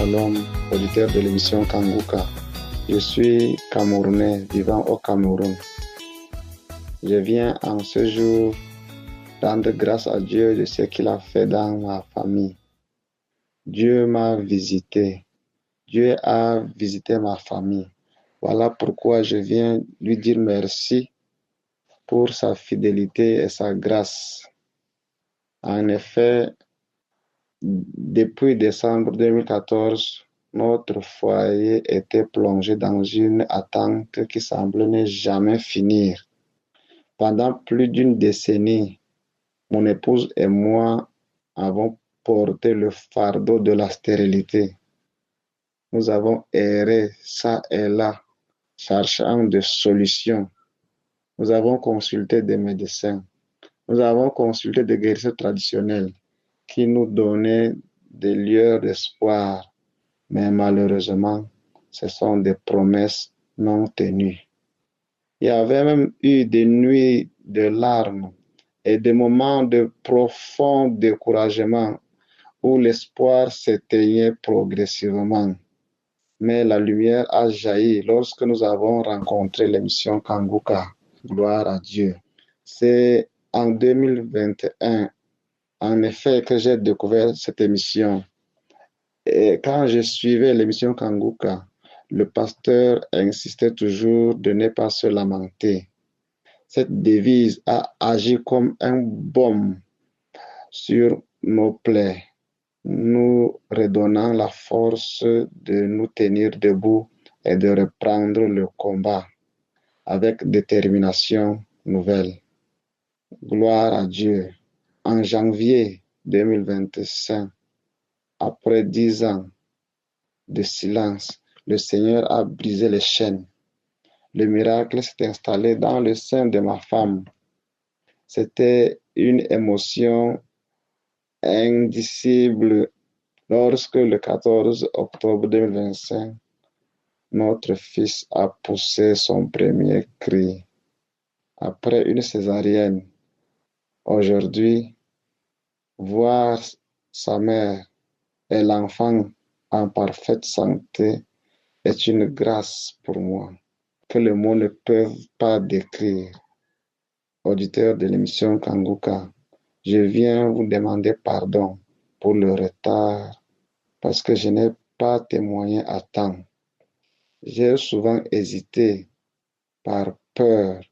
Shalom, auditeur de l'émission Kanguka. Je suis Camerounais vivant au Cameroun. Je viens en ce jour rendre grâce à Dieu de ce qu'il a fait dans ma famille. Dieu m'a visité. Dieu a visité ma famille. Voilà pourquoi je viens lui dire merci pour sa fidélité et sa grâce. En effet, depuis décembre 2014, notre foyer était plongé dans une attente qui semblait ne jamais finir. Pendant plus d'une décennie, mon épouse et moi avons porté le fardeau de la stérilité. Nous avons erré ça et là, cherchant des solutions. Nous avons consulté des médecins. Nous avons consulté des guérisseurs traditionnels qui nous donnaient des lueurs d'espoir. Mais malheureusement, ce sont des promesses non tenues. Il y avait même eu des nuits de larmes et des moments de profond découragement où l'espoir s'éteignait progressivement. Mais la lumière a jailli lorsque nous avons rencontré l'émission Kanguka. Gloire à Dieu. C'est en 2021, en effet, que j'ai découvert cette émission. Et quand je suivais l'émission Kanguka, le pasteur insistait toujours de ne pas se lamenter. Cette devise a agi comme un baume sur nos plaies, nous redonnant la force de nous tenir debout et de reprendre le combat avec détermination nouvelle. Gloire à Dieu. En janvier 2025, après 10 ans de silence, le Seigneur a brisé les chaînes. Le miracle s'est installé dans le sein de ma femme. C'était une émotion indicible lorsque le 14 octobre 2025, notre fils a poussé son premier cri. Après une césarienne, aujourd'hui, voir sa mère et l'enfant en parfaite santé est une grâce pour moi que les mots ne peuvent pas décrire. Auditeur de l'émission Kanguka, je viens vous demander pardon pour le retard parce que je n'ai pas témoigné à temps. J'ai souvent hésité par peur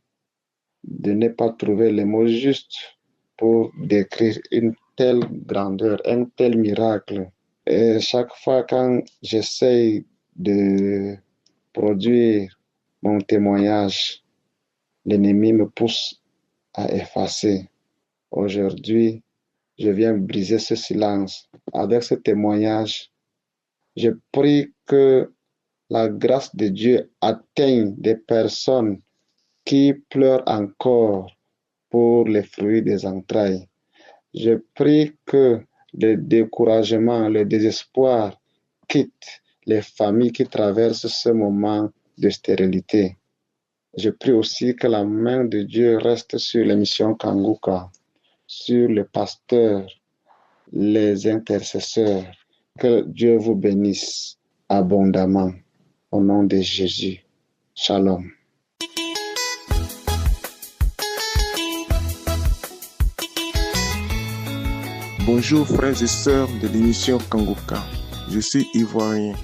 de ne pas trouver les mots justes pour décrire une telle grandeur, un tel miracle. Et chaque fois quand j'essaye de produire mon témoignage, l'ennemi me pousse à effacer. Aujourd'hui, je viens briser ce silence. Avec ce témoignage, je prie que la grâce de Dieu atteigne des personnes qui pleurent encore pour les fruits des entrailles. Je prie que le découragement, le désespoir quitte les familles qui traversent ce moment de stérilité. Je prie aussi que la main de Dieu reste sur l'émission Kanguka, sur le pasteur, les intercesseurs. Que Dieu vous bénisse abondamment. Au nom de Jésus. Shalom. Bonjour frères et sœurs de l'émission Kanguka. Je suis ivoirien.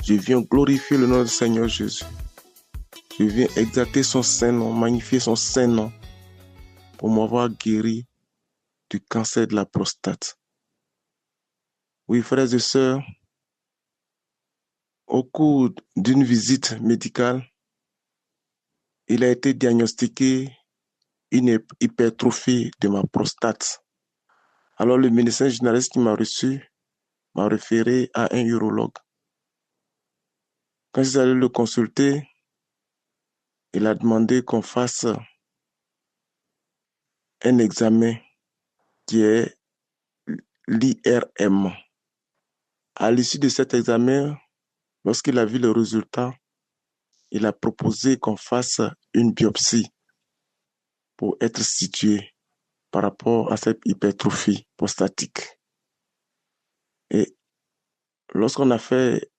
Je viens glorifier le nom du Seigneur Jésus. Je viens exalter son saint nom, magnifier son saint nom pour m'avoir guéri du cancer de la prostate. Oui, frères et sœurs, au cours d'une visite médicale, il a été diagnostiqué une hypertrophie de ma prostate. Alors le médecin généraliste qui m'a reçu m'a référé à un urologue. Quand je suis allé le consulter, il a demandé qu'on fasse un examen qui est l'IRM. À l'issue de cet examen, lorsqu'il a vu le résultat, il a proposé qu'on fasse une biopsie pour être situé par rapport à cette hypertrophie prostatique. Et lorsqu'on a fait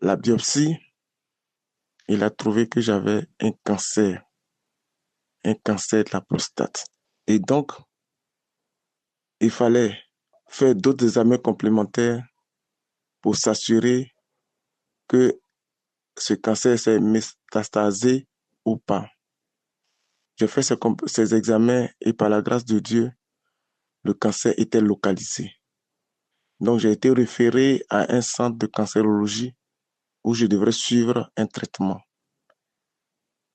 la biopsie, il a trouvé que j'avais un cancer de la prostate. Et donc, il fallait faire d'autres examens complémentaires pour s'assurer que ce cancer s'est métastasé ou pas. J'ai fait ces examens et par la grâce de Dieu, le cancer était localisé. Donc, j'ai été référé à un centre de cancérologie où je devrais suivre un traitement.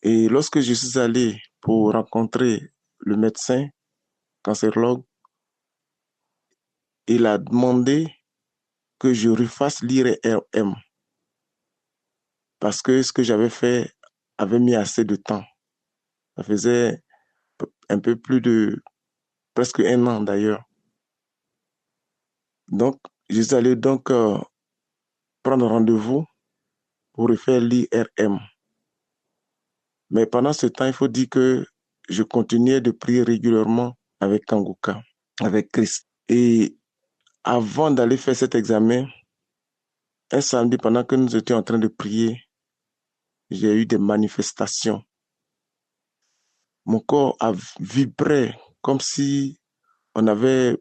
Et lorsque je suis allé pour rencontrer le médecin cancérologue, il a demandé que je refasse l'IRM parce que ce que j'avais fait avait mis assez de temps. Ça faisait un peu plus de presque 1 an d'ailleurs. Donc, je suis allé prendre rendez-vous pour refaire l'IRM. Mais pendant ce temps, il faut dire que je continuais de prier régulièrement avec Kanguka, avec Christ. Et avant d'aller faire cet examen, un samedi, pendant que nous étions en train de prier, j'ai eu des manifestations. Mon corps a vibré comme si on avait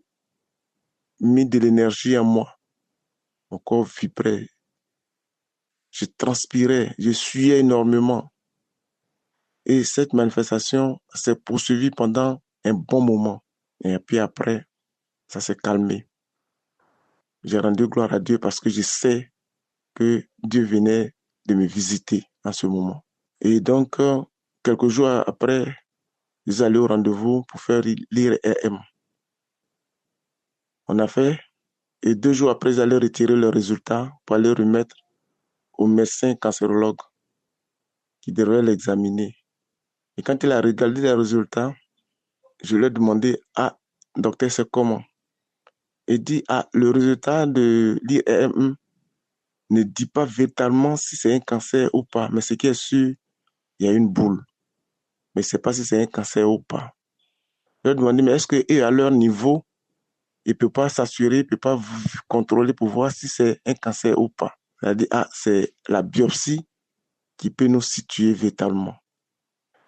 mis de l'énergie en moi. Mon corps vibrait. Je transpirais, je suais énormément. Et cette manifestation s'est poursuivie pendant un bon moment. Et puis après, ça s'est calmé. J'ai rendu gloire à Dieu parce que je sais que Dieu venait de me visiter en ce moment. Et donc, quelques jours après, je suis allé au rendez-vous pour faire l'IRM. On a fait, et 2 jours après, j'allais retirer le résultat pour aller remettre au médecin cancérologue qui devrait l'examiner. Et quand il a regardé les résultats, je lui ai demandé, ah, docteur, c'est comment? Il dit, ah, le résultat de l'IRM ne dit pas véritablement si c'est un cancer ou pas, mais ce qui est sûr, il y a une boule. Mais je ne sais pas si c'est un cancer ou pas. Je lui ai demandé, mais est-ce qu'à à leur niveau, ils ne peuvent pas s'assurer, ils ne peuvent pas contrôler pour voir si c'est un cancer ou pas? Il a dit, ah, c'est la biopsie qui peut nous situer véritablement.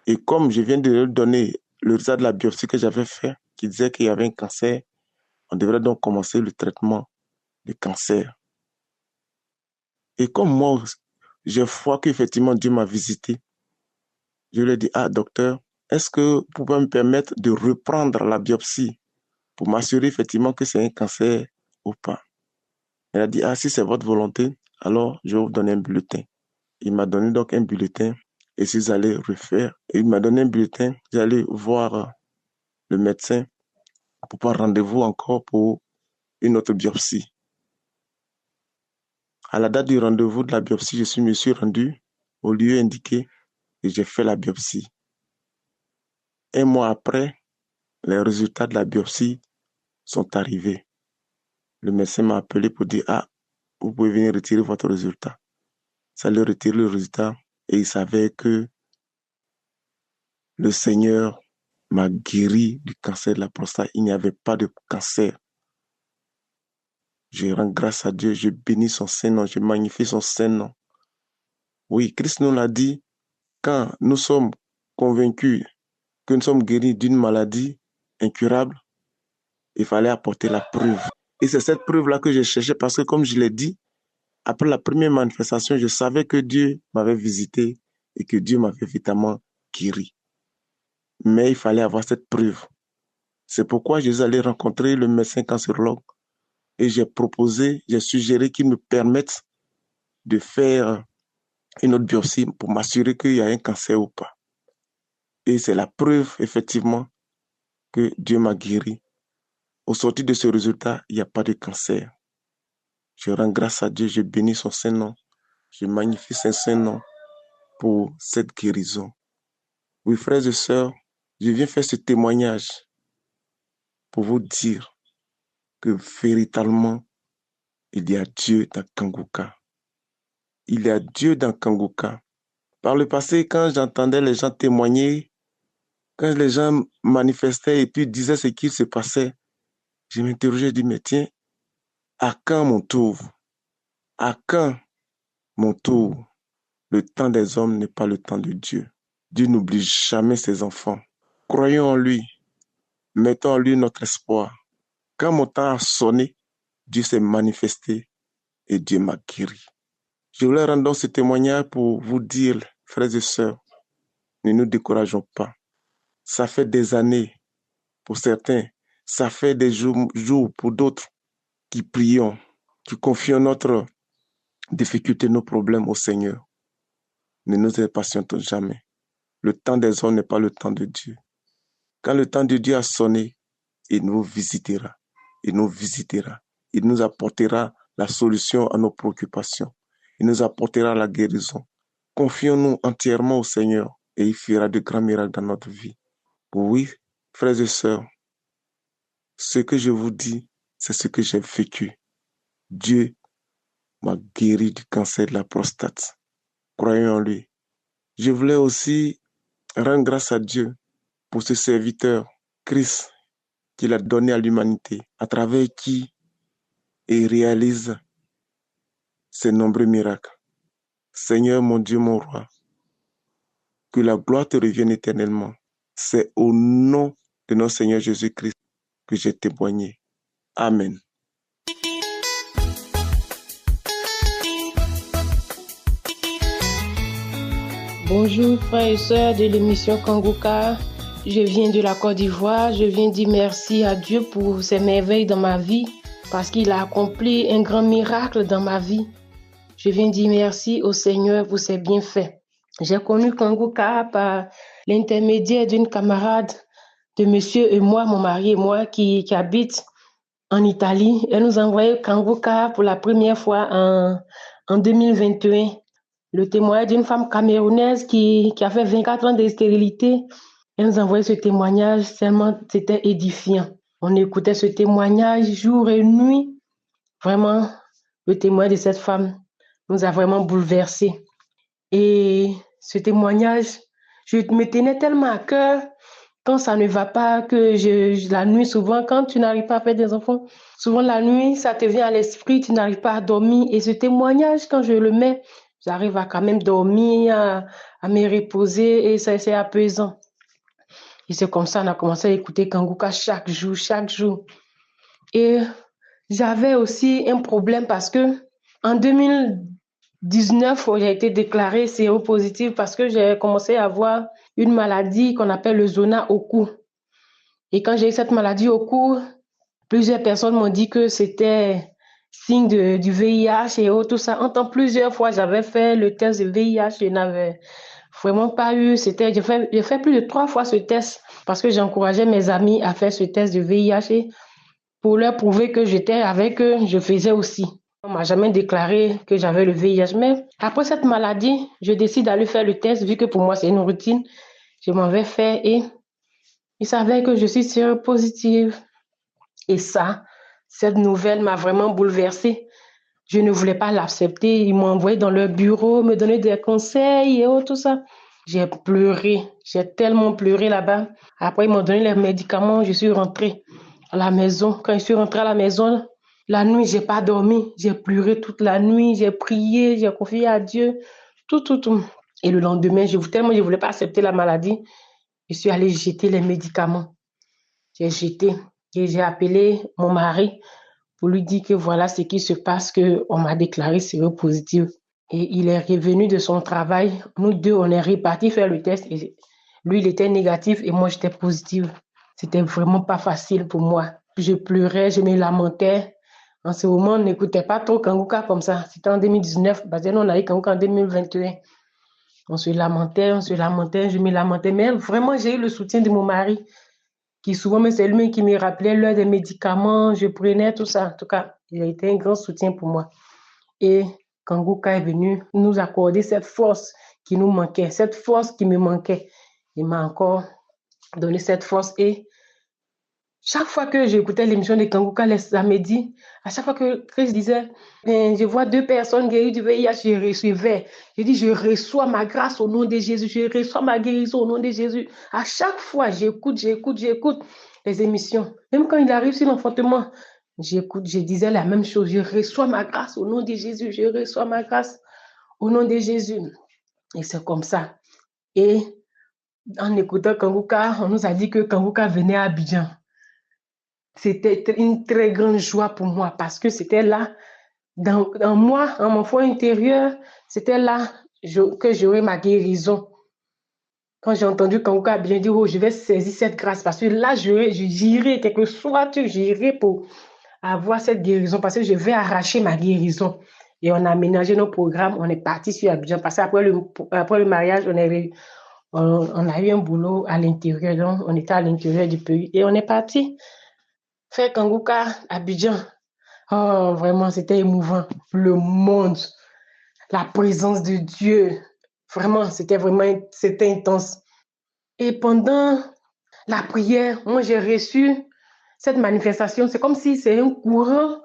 Et comme je viens de lui donner le résultat de la biopsie que j'avais fait, qui disait qu'il y avait un cancer, on devrait donc commencer le traitement du cancer. Et comme moi, j'ai foi qu'effectivement Dieu m'a visité, je lui ai dit, ah docteur, est-ce que vous pouvez me permettre de reprendre la biopsie pour m'assurer effectivement que c'est un cancer ou pas? Il a dit, ah si c'est votre volonté, alors je vais vous donner un bulletin. Il m'a donné donc un bulletin et je suis allé refaire. Et il m'a donné un bulletin, j'allais voir le médecin pour prendre rendez-vous encore pour une autre biopsie. À la date du rendez-vous de la biopsie, je me suis rendu au lieu indiqué et j'ai fait la biopsie. 1 mois après, les résultats de la biopsie sont arrivés. Le médecin m'a appelé pour dire, ah, vous pouvez venir retirer votre résultat. Ça lui retire le résultat et il savait que le Seigneur m'a guéri du cancer de la prostate. Il n'y avait pas de cancer. Je rends grâce à Dieu, je bénis son Saint-Nom, je magnifie son Saint-Nom. Oui, Christ nous l'a dit, quand nous sommes convaincus que nous sommes guéris d'une maladie incurable, il fallait apporter la preuve. Et c'est cette preuve-là que je cherchais parce que, comme je l'ai dit, après la première manifestation, je savais que Dieu m'avait visité et que Dieu m'avait évidemment guéri. Mais il fallait avoir cette preuve. C'est pourquoi je suis allé rencontrer le médecin cancérologue et j'ai suggéré qu'il me permette de faire une autre biopsie pour m'assurer qu'il y a un cancer ou pas. Et c'est la preuve, effectivement, que Dieu m'a guéri. Au sortir de ce résultat, il n'y a pas de cancer. Je rends grâce à Dieu, je bénis son Saint-Nom, je magnifie son Saint-Nom pour cette guérison. Oui, frères et sœurs, je viens faire ce témoignage pour vous dire que véritablement, il y a Dieu dans Kanguka. Il y a Dieu dans Kanguka. Par le passé, quand j'entendais les gens témoigner, quand les gens manifestaient et puis disaient ce qu'il se passait, je m'interrogeais, je dis, mais tiens, à quand mon tour? À quand mon tour? Le temps des hommes n'est pas le temps de Dieu. Dieu n'oublie jamais ses enfants. Croyons en lui. Mettons en lui notre espoir. Quand mon temps a sonné, Dieu s'est manifesté et Dieu m'a guéri. Je voulais rendre donc ce témoignage pour vous dire, frères et sœurs, ne nous décourageons pas. Ça fait des années pour certains, ça fait des jours pour d'autres qui prions, qui confions notre difficulté, nos problèmes au Seigneur. Ne nous impatientons jamais. Le temps des hommes n'est pas le temps de Dieu. Quand le temps de Dieu a sonné, il nous visitera. Il nous visitera. Il nous apportera la solution à nos préoccupations. Il nous apportera la guérison. Confions-nous entièrement au Seigneur et il fera de grands miracles dans notre vie. Oui, frères et sœurs, ce que je vous dis, c'est ce que j'ai vécu. Dieu m'a guéri du cancer de la prostate. Croyons en lui. Je voulais aussi rendre grâce à Dieu pour ce serviteur, Christ, qu'il a donné à l'humanité, à travers qui il réalise ces nombreux miracles. Seigneur, mon Dieu, mon roi, que la gloire te revienne éternellement. C'est au nom de notre Seigneur Jésus-Christ que j'ai témoigné. Amen. Bonjour frères et sœurs de l'émission Kanguka. Je viens de la Côte d'Ivoire. Je viens dire merci à Dieu pour ses merveilles dans ma vie parce qu'il a accompli un grand miracle dans ma vie. Je viens dire merci au Seigneur pour ses bienfaits. J'ai connu Kanguka par l'intermédiaire d'une camarade de monsieur et moi, mon mari et moi, qui habite en Italie. Elle nous a envoyé Kanguka pour la première fois en 2021. Le témoignage d'une femme camerounaise qui a fait 24 ans de stérilité. Elle nous a envoyé ce témoignage, tellement c'était édifiant. On écoutait ce témoignage jour et nuit. Vraiment, le témoignage de cette femme nous a vraiment bouleversés. Et ce témoignage, je me tenais tellement à cœur quand ça ne va pas, que la nuit, souvent, quand tu n'arrives pas à faire des enfants, souvent la nuit, ça te vient à l'esprit, tu n'arrives pas à dormir. Et ce témoignage, quand je le mets, j'arrive à quand même dormir, à me reposer et c'est apaisant. Et c'est comme ça qu'on a commencé à écouter Kanguka chaque jour. Et j'avais aussi un problème parce que en 2019, j'ai été déclarée séropositive parce que j'ai commencé à avoir une maladie qu'on appelle le zona au cou. Et quand j'ai eu cette maladie au cou, plusieurs personnes m'ont dit que c'était signe du VIH et tout ça. En plusieurs fois, j'avais fait le test de VIH, je n'avais vraiment pas eu. J'ai fait plus de 3 fois ce test parce que j'encourageais mes amis à faire ce test de VIH et pour leur prouver que j'étais avec eux, je faisais aussi. On ne m'a jamais déclaré que j'avais le VIH. Mais après cette maladie, je décide d'aller faire le test vu que pour moi, c'est une routine. Je m'en vais faire et ils savaient que je suis séropositive. Et ça, cette nouvelle m'a vraiment bouleversée. Je ne voulais pas l'accepter. Ils m'ont envoyé dans leur bureau, me donner des conseils et tout ça. J'ai pleuré. J'ai tellement pleuré là-bas. Après, ils m'ont donné les médicaments. Je suis rentrée à la maison. Quand je suis rentrée à la maison, la nuit, je n'ai pas dormi. J'ai pleuré toute la nuit. J'ai prié. J'ai confié à Dieu. Tout. Et le lendemain, tellement je ne voulais pas accepter la maladie, je suis allée jeter les médicaments. J'ai jeté et j'ai appelé mon mari pour lui dire que voilà ce qui se passe, qu'on m'a déclaré séropositive. Et il est revenu de son travail. Nous deux, on est repartis faire le test. Et lui, il était négatif et moi, j'étais positive. C'était vraiment pas facile pour moi. Je pleurais, je me lamentais. En ce moment, on n'écoutait pas trop Kanguka comme ça. C'était en 2019. Parce que nous, on a eu Kanguka en 2021. On se lamentait, je me lamentais. Mais vraiment, j'ai eu le soutien de mon mari, qui souvent, c'est lui qui me rappelait l'heure des médicaments, je prenais tout ça. En tout cas, il a été un grand soutien pour moi. Et Kanguka est venu nous accorder cette force qui nous manquait, cette force qui me manquait. Il m'a encore donné cette force. Et chaque fois que j'écoutais l'émission de Kanguka les samedis, à chaque fois que Chris disait, je vois 2 personnes guéries du VIH, je recevais. Je dis, je reçois ma grâce au nom de Jésus, je reçois ma guérison au nom de Jésus. À chaque fois, j'écoute les émissions. Même quand il arrive sur l'enfantement, je disais la même chose. Je reçois ma grâce au nom de Jésus. Je reçois ma grâce au nom de Jésus. Et c'est comme ça. Et en écoutant Kangouka, on nous a dit que Kangouka venait à Abidjan. C'était une très grande joie pour moi parce que c'était là, dans moi, en mon fond intérieur, c'était là que j'aurais ma guérison. Quand j'ai entendu Kangouka bien dire, oh, je vais saisir cette grâce parce que là, j'irai, quelque soit, j'irai pour avoir cette guérison parce que je vais arracher ma guérison. Et on a aménagé nos programmes, on est parti sur Abidjan parce qu'après le mariage, on a eu un boulot à l'intérieur, donc on était à l'intérieur du pays et on est parti faire Kangouka à Abidjan. Oh, vraiment, c'était émouvant. Le monde, la présence de Dieu, vraiment, c'était intense. Et pendant la prière, moi, j'ai reçu cette manifestation. C'est comme si c'est un courant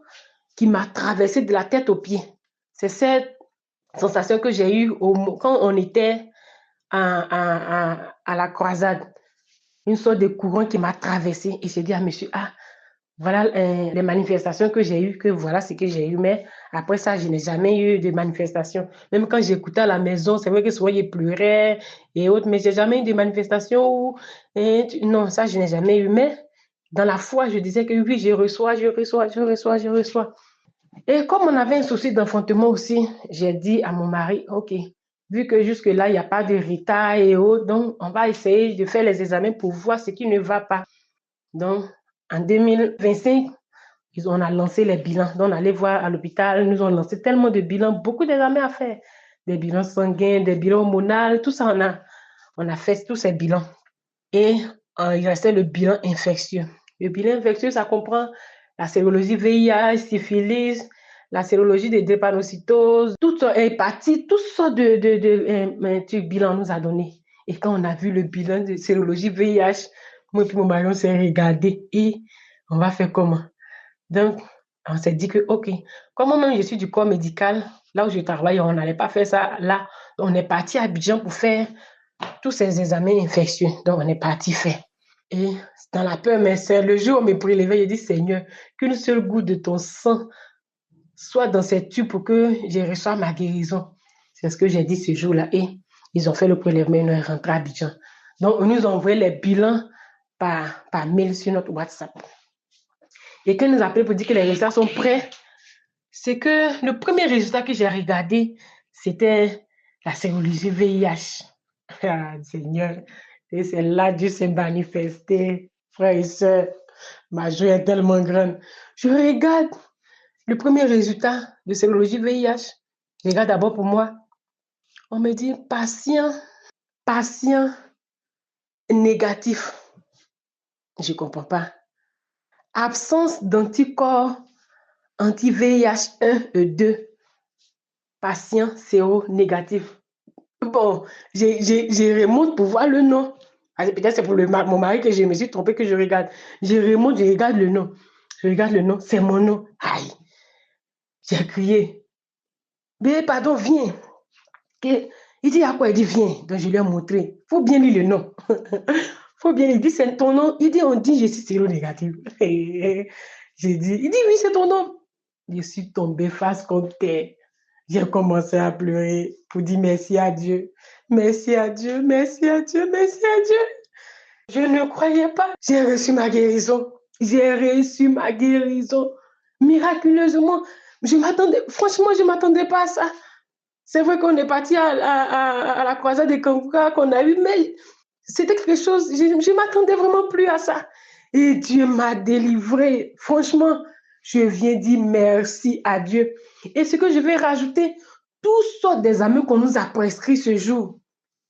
qui m'a traversé de la tête aux pieds. C'est cette sensation que j'ai eue quand on était à la croisade. Une sorte de courant qui m'a traversé. Et j'ai dit à monsieur, voilà les manifestations que j'ai eues, que voilà ce que j'ai eu. Mais après ça, je n'ai jamais eu de manifestations. Même quand j'écoutais à la maison, c'est vrai que souvent, je pleurais et autres, mais je n'ai jamais eu de manifestations où... non, ça, je n'ai jamais eu. Mais dans la foi, je disais que oui, je reçois. Et comme on avait un souci d'enfantement aussi, j'ai dit à mon mari, OK, vu que jusque-là, il n'y a pas de retard et autres, donc on va essayer de faire les examens pour voir ce qui ne va pas. Donc, en 2025, on a lancé les bilans. Donc, on allait voir à l'hôpital, ils nous ont lancé tellement de bilans, beaucoup d'examens à faire. Des bilans sanguins, des bilans hormonaux, tout ça, on a fait tous ces bilans. Et il restait le bilan infectieux. Le bilan infectieux, ça comprend la sérologie VIH, syphilis, la sérologie de drépanocytose, toutes sortes d'hépatites, toutes sortes de bilans nous a donné. Et quand on a vu le bilan de sérologie VIH, moi et mon mari, on s'est regardé et on va faire comment? Donc, on s'est dit que, OK, comme même je suis du corps médical, là où je travaille, on n'allait pas faire ça là. On est parti à Abidjan pour faire tous ces examens infectieux. Donc, on est parti faire. Et dans la peur, mais c'est le jour où on me prélevait, j'ai dit, Seigneur, qu'une seule goutte de ton sang soit dans cette tube pour que je reçoive ma guérison. C'est ce que j'ai dit ce jour-là. Et ils ont fait le prélèvement, ils sont rentrés à Abidjan. Donc, on nous a envoyé les bilans par mail sur notre WhatsApp. Et quand nous appelons pour dire que les résultats sont prêts, c'est que le premier résultat que j'ai regardé, c'était la sérologie VIH. Ah, Seigneur, et c'est là que Dieu s'est manifesté. Frères et sœurs, ma joie est tellement grande. Je regarde le premier résultat de sérologie VIH. Je regarde d'abord pour moi. On me dit patient négatif. Je ne comprends pas. Absence d'anticorps anti-VIH 1 et 2. Patient séronégatif. Bon, je remonte pour voir le nom. Peut-être c'est pour mon mari que je me suis trompée que je regarde. Je remonte, je regarde le nom. Je regarde le nom, c'est mon nom. Aïe. J'ai crié. Mais pardon, viens. Il dit à quoi? Il dit viens. Donc je lui ai montré. Faut bien lire le nom. Faut bien, il dit c'est ton nom. Il dit on dit je suis séronégatif. J'ai dit, il dit oui, c'est ton nom. Je suis tombée face contre terre. J'ai commencé à pleurer pour dire merci à Dieu. Merci à Dieu, merci à Dieu, merci à Dieu. Je ne croyais pas. J'ai reçu ma guérison. J'ai reçu ma guérison. Miraculeusement. Franchement, je ne m'attendais pas à ça. C'est vrai qu'on est parti à la croisade de Kangouka qu'on a eu, mais c'était quelque chose, je ne m'attendais vraiment plus à ça. Et Dieu m'a délivré. Franchement, je viens dire merci à Dieu. Et ce que je vais rajouter, tous sortes d'examens qu'on nous a prescrits ce jour,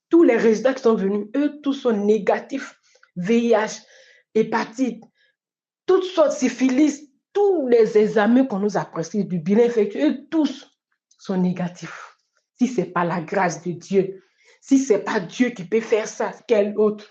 tous les résultats qui sont venus, eux, tous sont négatifs. VIH, hépatite, toutes sortes de syphilis, tous les examens qu'on nous a prescrits du bilan infectieux, eux, tous sont négatifs. Si ce n'est pas la grâce de Dieu, si ce n'est pas Dieu qui peut faire ça, quel autre?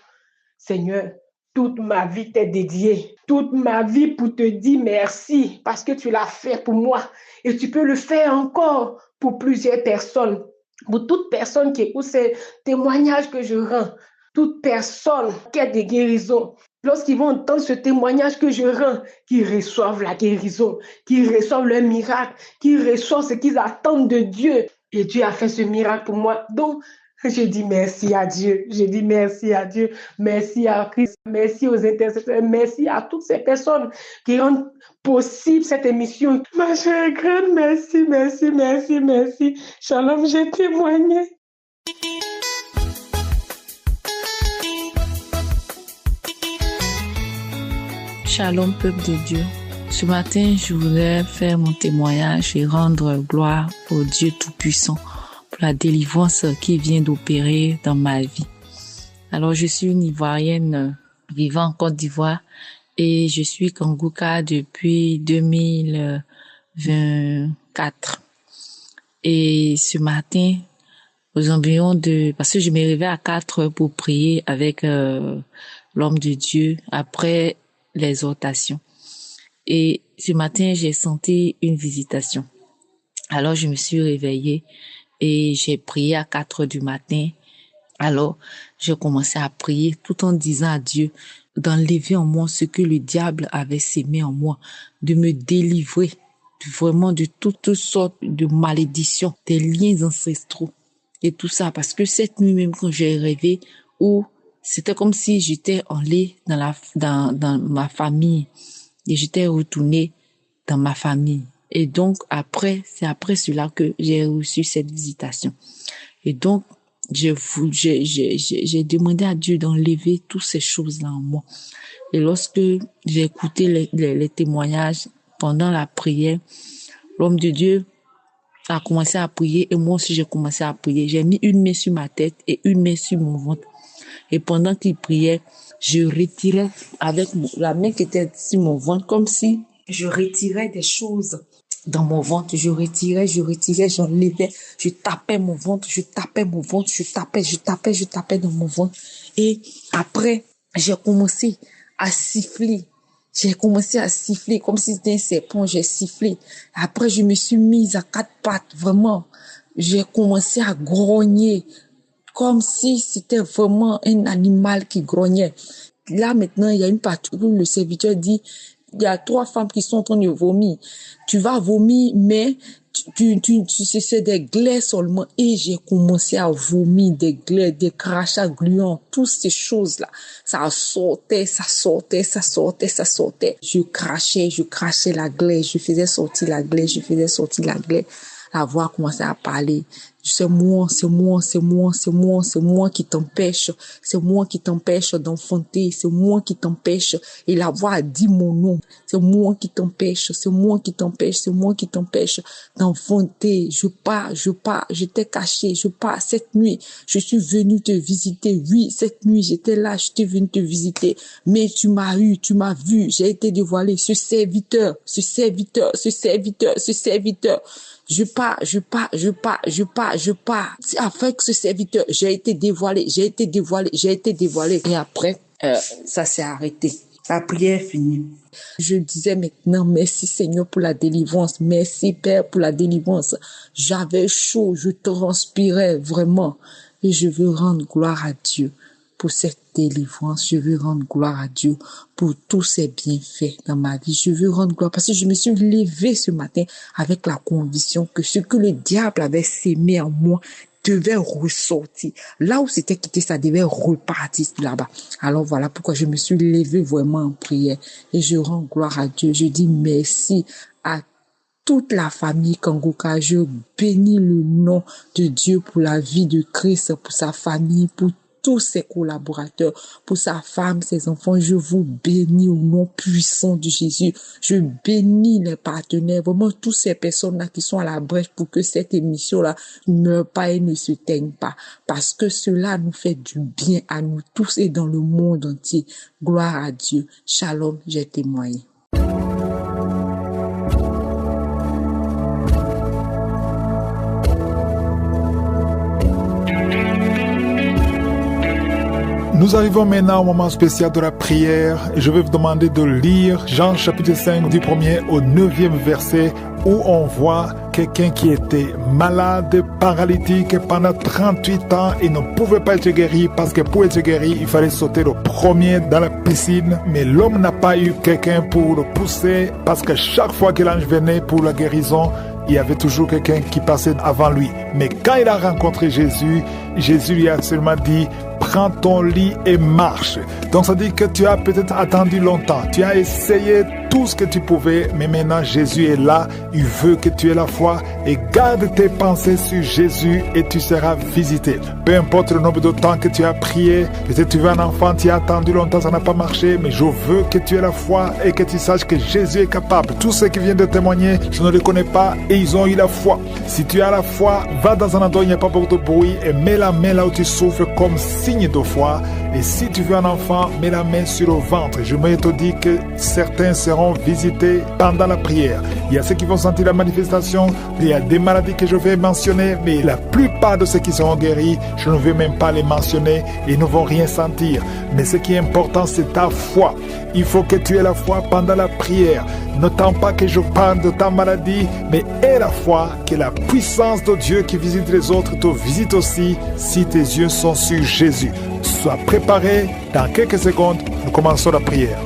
Seigneur, toute ma vie t'est dédiée. Toute ma vie pour te dire merci parce que tu l'as fait pour moi. Et tu peux le faire encore pour plusieurs personnes. Pour toute personne qui écoute ces témoignages que je rends. Toute personne qui a des guérisons. lorsqu'ils vont entendre ce témoignage que je rends, qu'ils reçoivent la guérison, qu'ils reçoivent le miracle, qu'ils reçoivent ce qu'ils attendent de Dieu. Et Dieu a fait ce miracle pour moi. Donc, je dis merci à Dieu. Je dis merci à Dieu. Merci à Christ. Merci aux intercesseurs. Merci à toutes ces personnes qui rendent possible cette émission. Ma chère grande, merci, merci, merci, merci. Shalom, j'ai témoigné. Shalom, peuple de Dieu. Ce matin, je voulais faire mon témoignage et rendre gloire au Dieu Tout-Puissant pour la délivrance qui vient d'opérer dans ma vie. Alors, je suis une Ivoirienne vivant en Côte d'Ivoire et je suis Kangouka depuis 2024. Et ce matin, aux environs parce que je me réveille à 4 heures pour prier avec l'homme de Dieu après l'exhortation. Et ce matin, j'ai senti une visitation. Alors, je me suis réveillée et j'ai prié à 4 heures du matin. Alors, j'ai commencé à prier tout en disant à Dieu d'enlever en moi ce que le diable avait sémé en moi, de me délivrer vraiment de toutes sortes de malédictions, des liens ancestraux et tout ça. Parce que cette nuit même, quand j'ai rêvé, où c'était comme si j'étais allée dans ma famille et j'étais retournée dans ma famille. Et donc, c'est après cela que j'ai reçu cette visitation. Et donc, j'ai demandé à Dieu d'enlever toutes ces choses-là en moi. Et lorsque j'ai écouté les témoignages pendant la prière, l'homme de Dieu a commencé à prier et moi aussi j'ai commencé à prier. J'ai mis une main sur ma tête et une main sur mon ventre. Et pendant qu'il priait, je retirais avec la main qui était sur mon ventre, comme si je retirais des choses dans mon ventre. Je retirais, j'enlevais, je tapais mon ventre, je tapais dans mon ventre. Et après, j'ai commencé à siffler. Comme si c'était un serpent, j'ai sifflé. Après, je me suis mise à 4 pattes, vraiment. J'ai commencé à grogner, comme si c'était vraiment un animal qui grognait. Là, maintenant, il y a une partie où le serviteur dit, il y a 3 femmes qui sont en train de vomir. Tu vas vomir, mais c'est des glaies seulement. Et j'ai commencé à vomir des glaies, des crachats gluants, toutes ces choses-là. Ça sortait. Je crachais la glaie, je faisais sortir la glaie. La voix commençait à parler. C'est moi qui t'empêche. C'est moi qui t'empêche d'enfanter. C'est moi qui t'empêche. Et la voix a dit mon nom. C'est moi qui t'empêche d'enfanter. Je pars. J'étais caché. Je pars. Cette nuit, je suis venue te visiter. Oui, cette nuit, j'étais là. Je t'ai venu te visiter. Mais tu m'as vu. J'ai été dévoilé. Ce serviteur. Je pars. Avec ce serviteur, j'ai été dévoilé. Et après, ça s'est arrêté. La prière est finie. Je disais maintenant, merci Seigneur pour la délivrance. Merci Père pour la délivrance. J'avais chaud, je transpirais vraiment. Et je veux rendre gloire à Dieu pour cette délivrance. Je veux rendre gloire à Dieu pour tous ses bienfaits dans ma vie. Je veux rendre gloire parce que je me suis levée ce matin avec la conviction que ce que le diable avait sémé en moi devait ressortir. Là où c'était quitté, ça devait repartir là-bas. Alors voilà pourquoi je me suis levée vraiment en prière et je rends gloire à Dieu. Je dis merci à toute la famille Kangouka. Je bénis le nom de Dieu pour la vie de Christ, pour sa famille, pour tous ses collaborateurs, pour sa femme, ses enfants. Je vous bénis au nom puissant de Jésus. Je bénis les partenaires, vraiment toutes ces personnes-là qui sont à la brèche pour que cette émission-là ne meure pas et ne se teigne pas. Parce que cela nous fait du bien à nous tous et dans le monde entier. Gloire à Dieu. Shalom, j'ai témoigné. Nous arrivons maintenant au moment spécial de la prière. Je vais vous demander de lire Jean chapitre 5 du 1er au 9e verset où on voit quelqu'un qui était malade, paralytique pendant 38 ans et ne pouvait pas être guéri parce que pour être guéri, il fallait sauter le premier dans la piscine. Mais l'homme n'a pas eu quelqu'un pour le pousser parce que chaque fois que l'ange venait pour la guérison, il y avait toujours quelqu'un qui passait avant lui. Mais quand il a rencontré Jésus, Jésus lui a seulement dit « Prends ton lit et marche ». Donc ça dit que tu as peut-être attendu longtemps. Tu as essayé tout ce que tu pouvais, mais maintenant Jésus est là. Il veut que tu aies la foi et garde tes pensées sur Jésus et tu seras visité. Peu importe le nombre de temps que tu as prié, peut-être tu veux un enfant, tu as attendu longtemps, ça n'a pas marché, mais je veux que tu aies la foi et que tu saches que Jésus est capable. Tous ceux qui viennent de témoigner, je ne les connais pas et ils ont eu la foi. Si tu as la foi, va dans un endroit où il n'y a pas beaucoup de bruit et mets la main là où tu souffres comme signe de foi. Et si tu veux un enfant, mets la main sur le ventre. Je me te dis que certains seront visités pendant la prière. Il y a ceux qui vont sentir la manifestation. Il y a des maladies que je vais mentionner, mais la plupart de ceux qui seront guéris, je ne vais même pas les mentionner et ne vont rien sentir. Mais ce qui est important, c'est ta foi. Il faut que tu aies la foi pendant la prière. N'attends pas que je parle de ta maladie, mais aie la foi que la puissance de Dieu qui visite les autres te visite aussi si tes yeux sont sur Jésus. Sois préparé, dans quelques secondes, nous commençons la prière.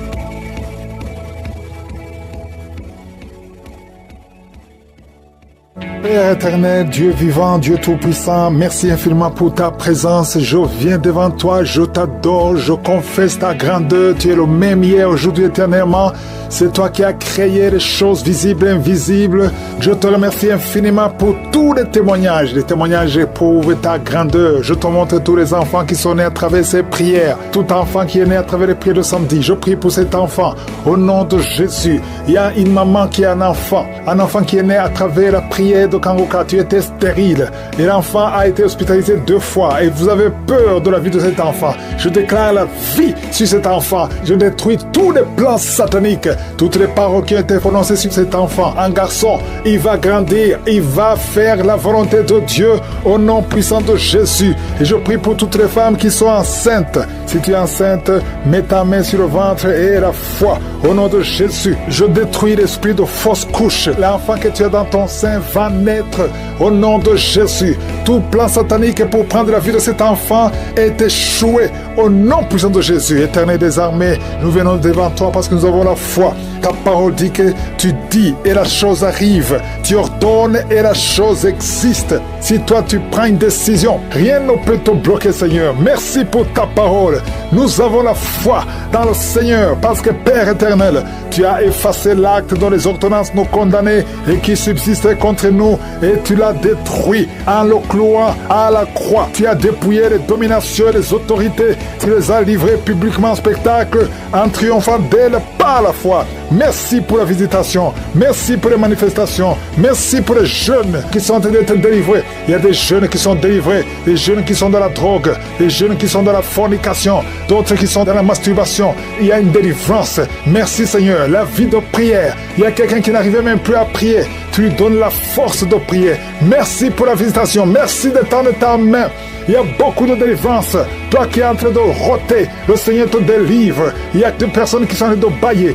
Père éternel, Dieu vivant, Dieu tout-puissant, merci infiniment pour ta présence. Je viens devant toi, je t'adore, je confesse ta grandeur. Tu es le même hier, aujourd'hui, éternellement. C'est toi qui as créé les choses visibles et invisibles. Je te remercie infiniment pour tous les témoignages. Les témoignages éprouvent ta grandeur. Je te montre tous les enfants qui sont nés à travers ces prières. Tout enfant qui est né à travers les prières de samedi. Je prie pour cet enfant. Au nom de Jésus, il y a une maman qui a un enfant qui est né à travers la prière de Kanguka. Tu étais stérile et l'enfant a été hospitalisé 2 fois et vous avez peur de la vie de cet enfant. Je déclare la vie sur cet enfant. Je détruis tous les plans sataniques, toutes les paroles qui ont été prononcées sur cet enfant. Un garçon, il va grandir, il va faire la volonté de Dieu au nom puissant de Jésus. Et je prie pour toutes les femmes qui sont enceintes. Si tu es enceinte, mets ta main sur le ventre et la foi. Au nom de Jésus, je détruis l'esprit de fausse couche. L'enfant que tu as dans ton sein va naître au nom de Jésus. Tout plan satanique pour prendre la vie de cet enfant est échoué au nom puissant de Jésus. Éternel des armées, nous venons devant toi parce que nous avons la foi. Ta parole dit que tu dis et la chose arrive. Tu ordonnes et la chose existe. Si toi tu prends une décision, rien ne peut te bloquer, Seigneur. Merci pour ta parole. Nous avons la foi dans le Seigneur parce que Père éternel, tu as effacé l'acte dont les ordonnances nous condamnaient et qui subsistait contre nous et tu l'as détruit en le clouant à la croix. Tu as dépouillé les dominations et les autorités. Tu les as livrées publiquement en spectacle en triomphant d'elles par la foi. Merci pour la visitation. Merci pour les manifestations. Merci pour les jeunes qui sont en train d'être délivrés. Il y a des jeunes qui sont délivrés, des jeunes qui sont dans la drogue, des jeunes qui sont dans la fornication, d'autres qui sont dans la masturbation. Il y a une délivrance. Merci Seigneur. La vie de prière. Il y a quelqu'un qui n'arrivait même plus à prier. Tu lui donnes la force de prier. Merci pour la visitation. Merci de tendre ta main. Il y a beaucoup de délivrance. Toi qui es en train de roter, le Seigneur te délivre. Il y a des personnes qui sont en train de bailler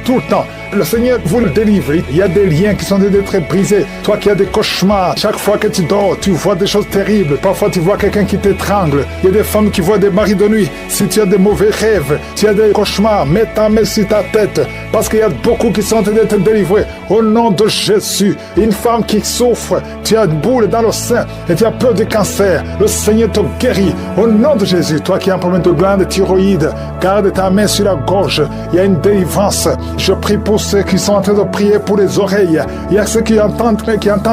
tout le temps. Le Seigneur vous le délivre. Il y a des liens qui sont en train d'être brisés. Toi qui as des cauchemars, chaque fois que tu dors, tu vois des choses terribles. Parfois tu vois quelqu'un qui t'étrangle. Il y a des femmes qui voient des maris de nuit. Si tu as des mauvais rêves, tu as des cauchemars, mets ta main sur ta tête. Parce qu'il y a beaucoup qui sont en train d'être délivrés. Au nom de Jésus, une femme qui souffre, tu as une boule dans le sein et tu as peur du cancer. Le Seigneur te guérit. Au nom de Jésus, toi qui as un problème de glande thyroïde, garde ta main sur la gorge. Il y a une délivrance. Je prie pour ceux qui sont en train de prier pour les oreilles. Il y a ceux qui entendent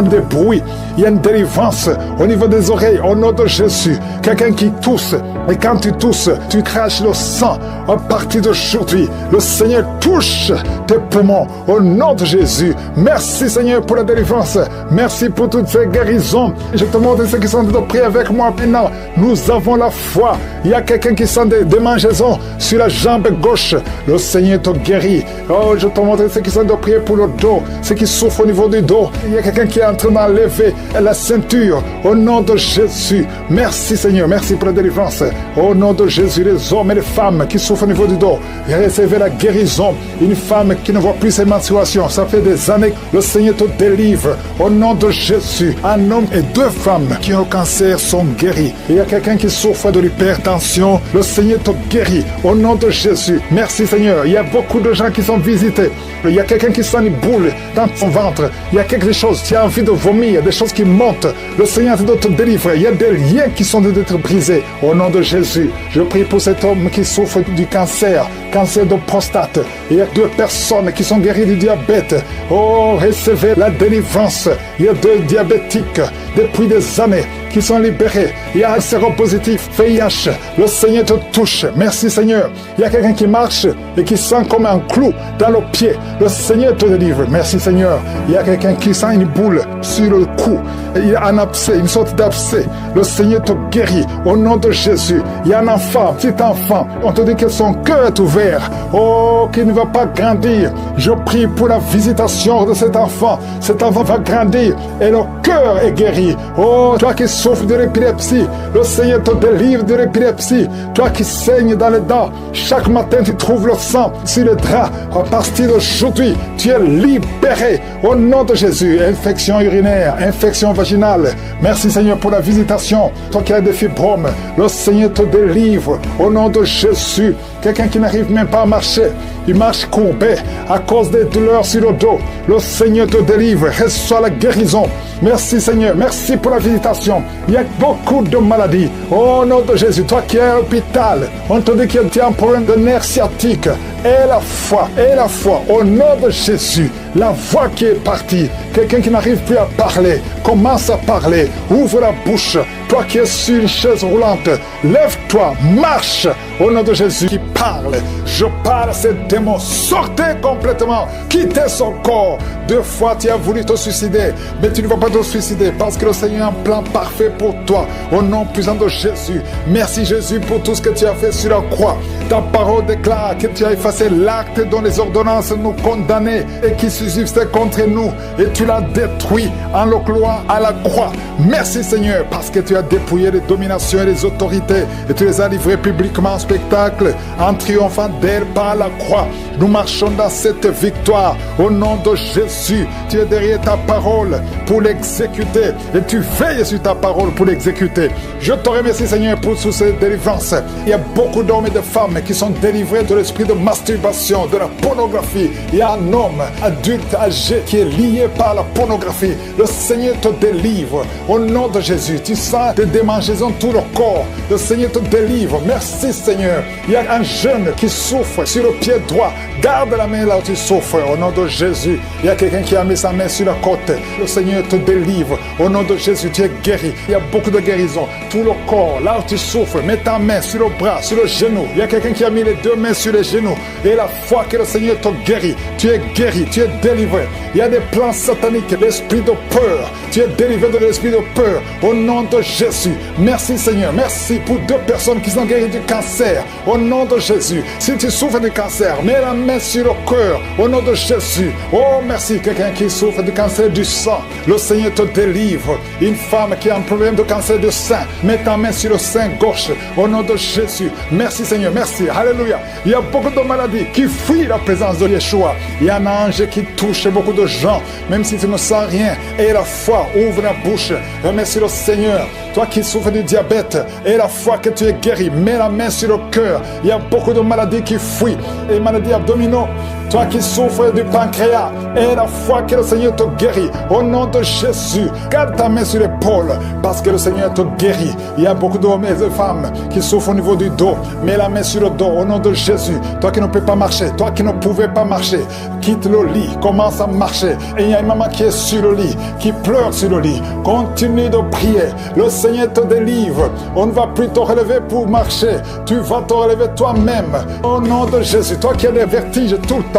des bruits. Il y a une délivrance au niveau des oreilles. Au nom de Jésus, quelqu'un qui tousse. Et quand tu tousses, tu craches le sang. À partir d'aujourd'hui, le Seigneur touche tes poumons. Au nom de Jésus. Merci Seigneur pour la délivrance. Merci pour toutes ces guérisons. Je te montre ceux qui sont en train de prier avec moi maintenant. Nous avons la foi. Il y a quelqu'un qui sent des démangeaisons sur la jambe gauche. Le Seigneur te guérit. Oh, je te montre ceux qui sont de prier pour le dos, ceux qui souffrent au niveau du dos. Il y a quelqu'un qui est en train d'enlever la ceinture. Au nom de Jésus. Merci Seigneur, merci pour la délivrance. Au nom de Jésus, les hommes et les femmes qui souffrent au niveau du dos, recevez la guérison. Une femme qui ne voit plus ses menstruations, ça fait des années que le Seigneur te délivre. Au nom de Jésus, un homme et 2 femmes qui ont le cancer sont guéris. Il y a quelqu'un qui souffre de l'hypertension, le Seigneur te guérit. Au nom de Jésus, merci Seigneur. Il y a beaucoup de gens qui sont visités. Il y a quelqu'un qui sent une boule dans son ventre. Il y a quelque chose, tu as envie de vomir, des choses qui montent. Le Seigneur doit te délivrer. Il y a des liens qui sont d'être brisés. Au nom de Jésus, je prie pour cet homme qui souffre du cancer de prostate. Il y a 2 personnes qui sont guéries du diabète. Oh, recevez la délivrance. Il y a 2 diabétiques depuis des années qui sont libérés. Il y a un séropositif, VIH. Le Seigneur te touche. Merci Seigneur. Il y a quelqu'un qui marche et qui sent comme un clou dans le pied. Le Seigneur te délivre. Merci Seigneur. Il y a quelqu'un qui sent une boule sur le cou. Il y a un abcès, une sorte d'abcès. Le Seigneur te guérit. Au nom de Jésus. Il y a un enfant, petit enfant. On te dit que son cœur est ouvert. Oh, qu'il ne va pas grandir. Je prie pour la visitation de cet enfant. Cet enfant va grandir et le cœur est guéri. Oh, toi qui souffres de l'épilepsie, le Seigneur te délivre de l'épilepsie. Toi qui saignes dans les dents, chaque matin tu trouves le sang sur les draps. À partir d'aujourd'hui, tu es libéré. Au nom de Jésus, infection urinaire, infection vaginale. Merci Seigneur pour la visitation. Toi qui as des fibromes, le Seigneur te délivre. Au nom de Jésus, quelqu'un qui n'arrive même pas à marcher, il marche courbé à cause des douleurs sur le dos. Le Seigneur te délivre. Reçois la guérison. Merci Seigneur. Merci pour la visitation. Il y a beaucoup de maladies. Au nom de Jésus, toi qui es à l'hôpital, on te dit que tu as un problème de nerf sciatique. Et la foi, au nom de Jésus, la voix qui est partie, quelqu'un qui n'arrive plus à parler, commence à parler, ouvre la bouche. Toi qui es sur une chaise roulante, lève-toi, marche, au nom de Jésus qui parle. Je parle à ces démons, sortez complètement, quittez son corps. 2 fois tu as voulu te suicider, mais tu ne vas pas te suicider parce que le Seigneur a un plan parfait pour toi. Au nom puissant de Jésus, merci Jésus pour tout ce que tu as fait sur la croix. Ta parole déclare que tu as effacé l'acte dont les ordonnances nous condamnaient et qui subsistait contre nous, et tu l'as détruit en le clouant à la croix. Merci Seigneur parce que tu as dépouillé les dominations et les autorités et tu les as livrées publiquement en spectacle en triomphant d'elles par la croix. Nous marchons dans cette victoire au nom de Jésus. Tu es derrière ta parole pour l'exécuter et tu veilles sur ta parole pour l'exécuter. Je te remercie Seigneur pour toutes ces délivrances. Il y a beaucoup d'hommes et de femmes qui sont délivrés de l'esprit de masturbation, de la pornographie. Il y a un homme adulte âgé qui est lié par la pornographie. Le Seigneur te délivre au nom de Jésus. Tu sens des démangeaisons tout le corps. Le Seigneur te délivre. Merci Seigneur. Il y a un jeune qui souffre sur le pied droit. Garde la main là où tu souffres au nom de Jésus. Il y a quelqu'un qui a mis sa main sur la côte. Le Seigneur te délivre au nom de Jésus. Tu es guéri. Il y a beaucoup de guérison. Tout le corps, là où tu souffres, mets ta main sur le bras, sur le genou. Il y a quelqu'un qui a mis les 2 mains sur les genoux. Et la foi que le Seigneur te guérit. Tu es guéri, tu es délivré. Il y a des plans sataniques, l'esprit de peur. Tu es délivré de l'esprit de peur au nom de Jésus. Merci Seigneur. Merci pour 2 personnes qui sont guéries du cancer au nom de Jésus. Si tu souffres du cancer, mets la main sur le cœur au nom de Jésus. Oh merci. Quelqu'un qui souffre du cancer du sang, le Seigneur te délivre. Une femme qui a un problème de cancer du sein, mets ta main sur le sein gauche au nom de Jésus. Merci Seigneur. Merci. Alléluia. Il y a beaucoup de maladies qui fuient la présence de Yeshua. Il y a un ange qui touche beaucoup de gens, même si tu ne sens rien. Et la foi, ouvre la bouche. Remercie le Seigneur. Toi qui souffres du diabète, et la foi que tu es guéri, mets la main sur le cœur. Il y a beaucoup de maladies qui fuient. Et maladies abdominaux. Toi qui souffres du pancréas, et la foi que le Seigneur te guérit. Au nom de Jésus, garde ta main sur l'épaule, parce que le Seigneur te guérit. Il y a beaucoup d'hommes et de femmes qui souffrent au niveau du dos. Mets la main sur le dos, au nom de Jésus. Toi qui ne peux pas marcher, toi qui ne pouvais pas marcher, quitte le lit, commence à marcher. Et il y a une maman qui est sur le lit, qui pleure sur le lit. Continue de prier. Le Seigneur te délivre. On ne va plus te relever pour marcher. Tu vas te relever toi-même. Au nom de Jésus, toi qui as des vertiges tout le temps.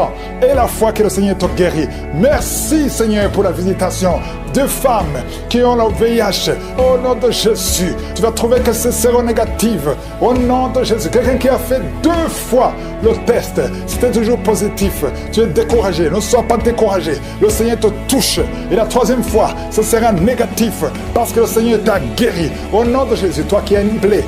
Et la foi que le Seigneur te guérit. Merci Seigneur pour la visitation. 2 femmes qui ont le VIH. Au nom de Jésus, tu vas trouver que c'est séronégatif. Au nom de Jésus, quelqu'un qui a fait 2 fois le test, c'était toujours positif. Tu es découragé, ne sois pas découragé. Le Seigneur te touche. Et la 3e fois, ce sera négatif parce que le Seigneur t'a guéri. Au nom de Jésus, toi qui as une plaie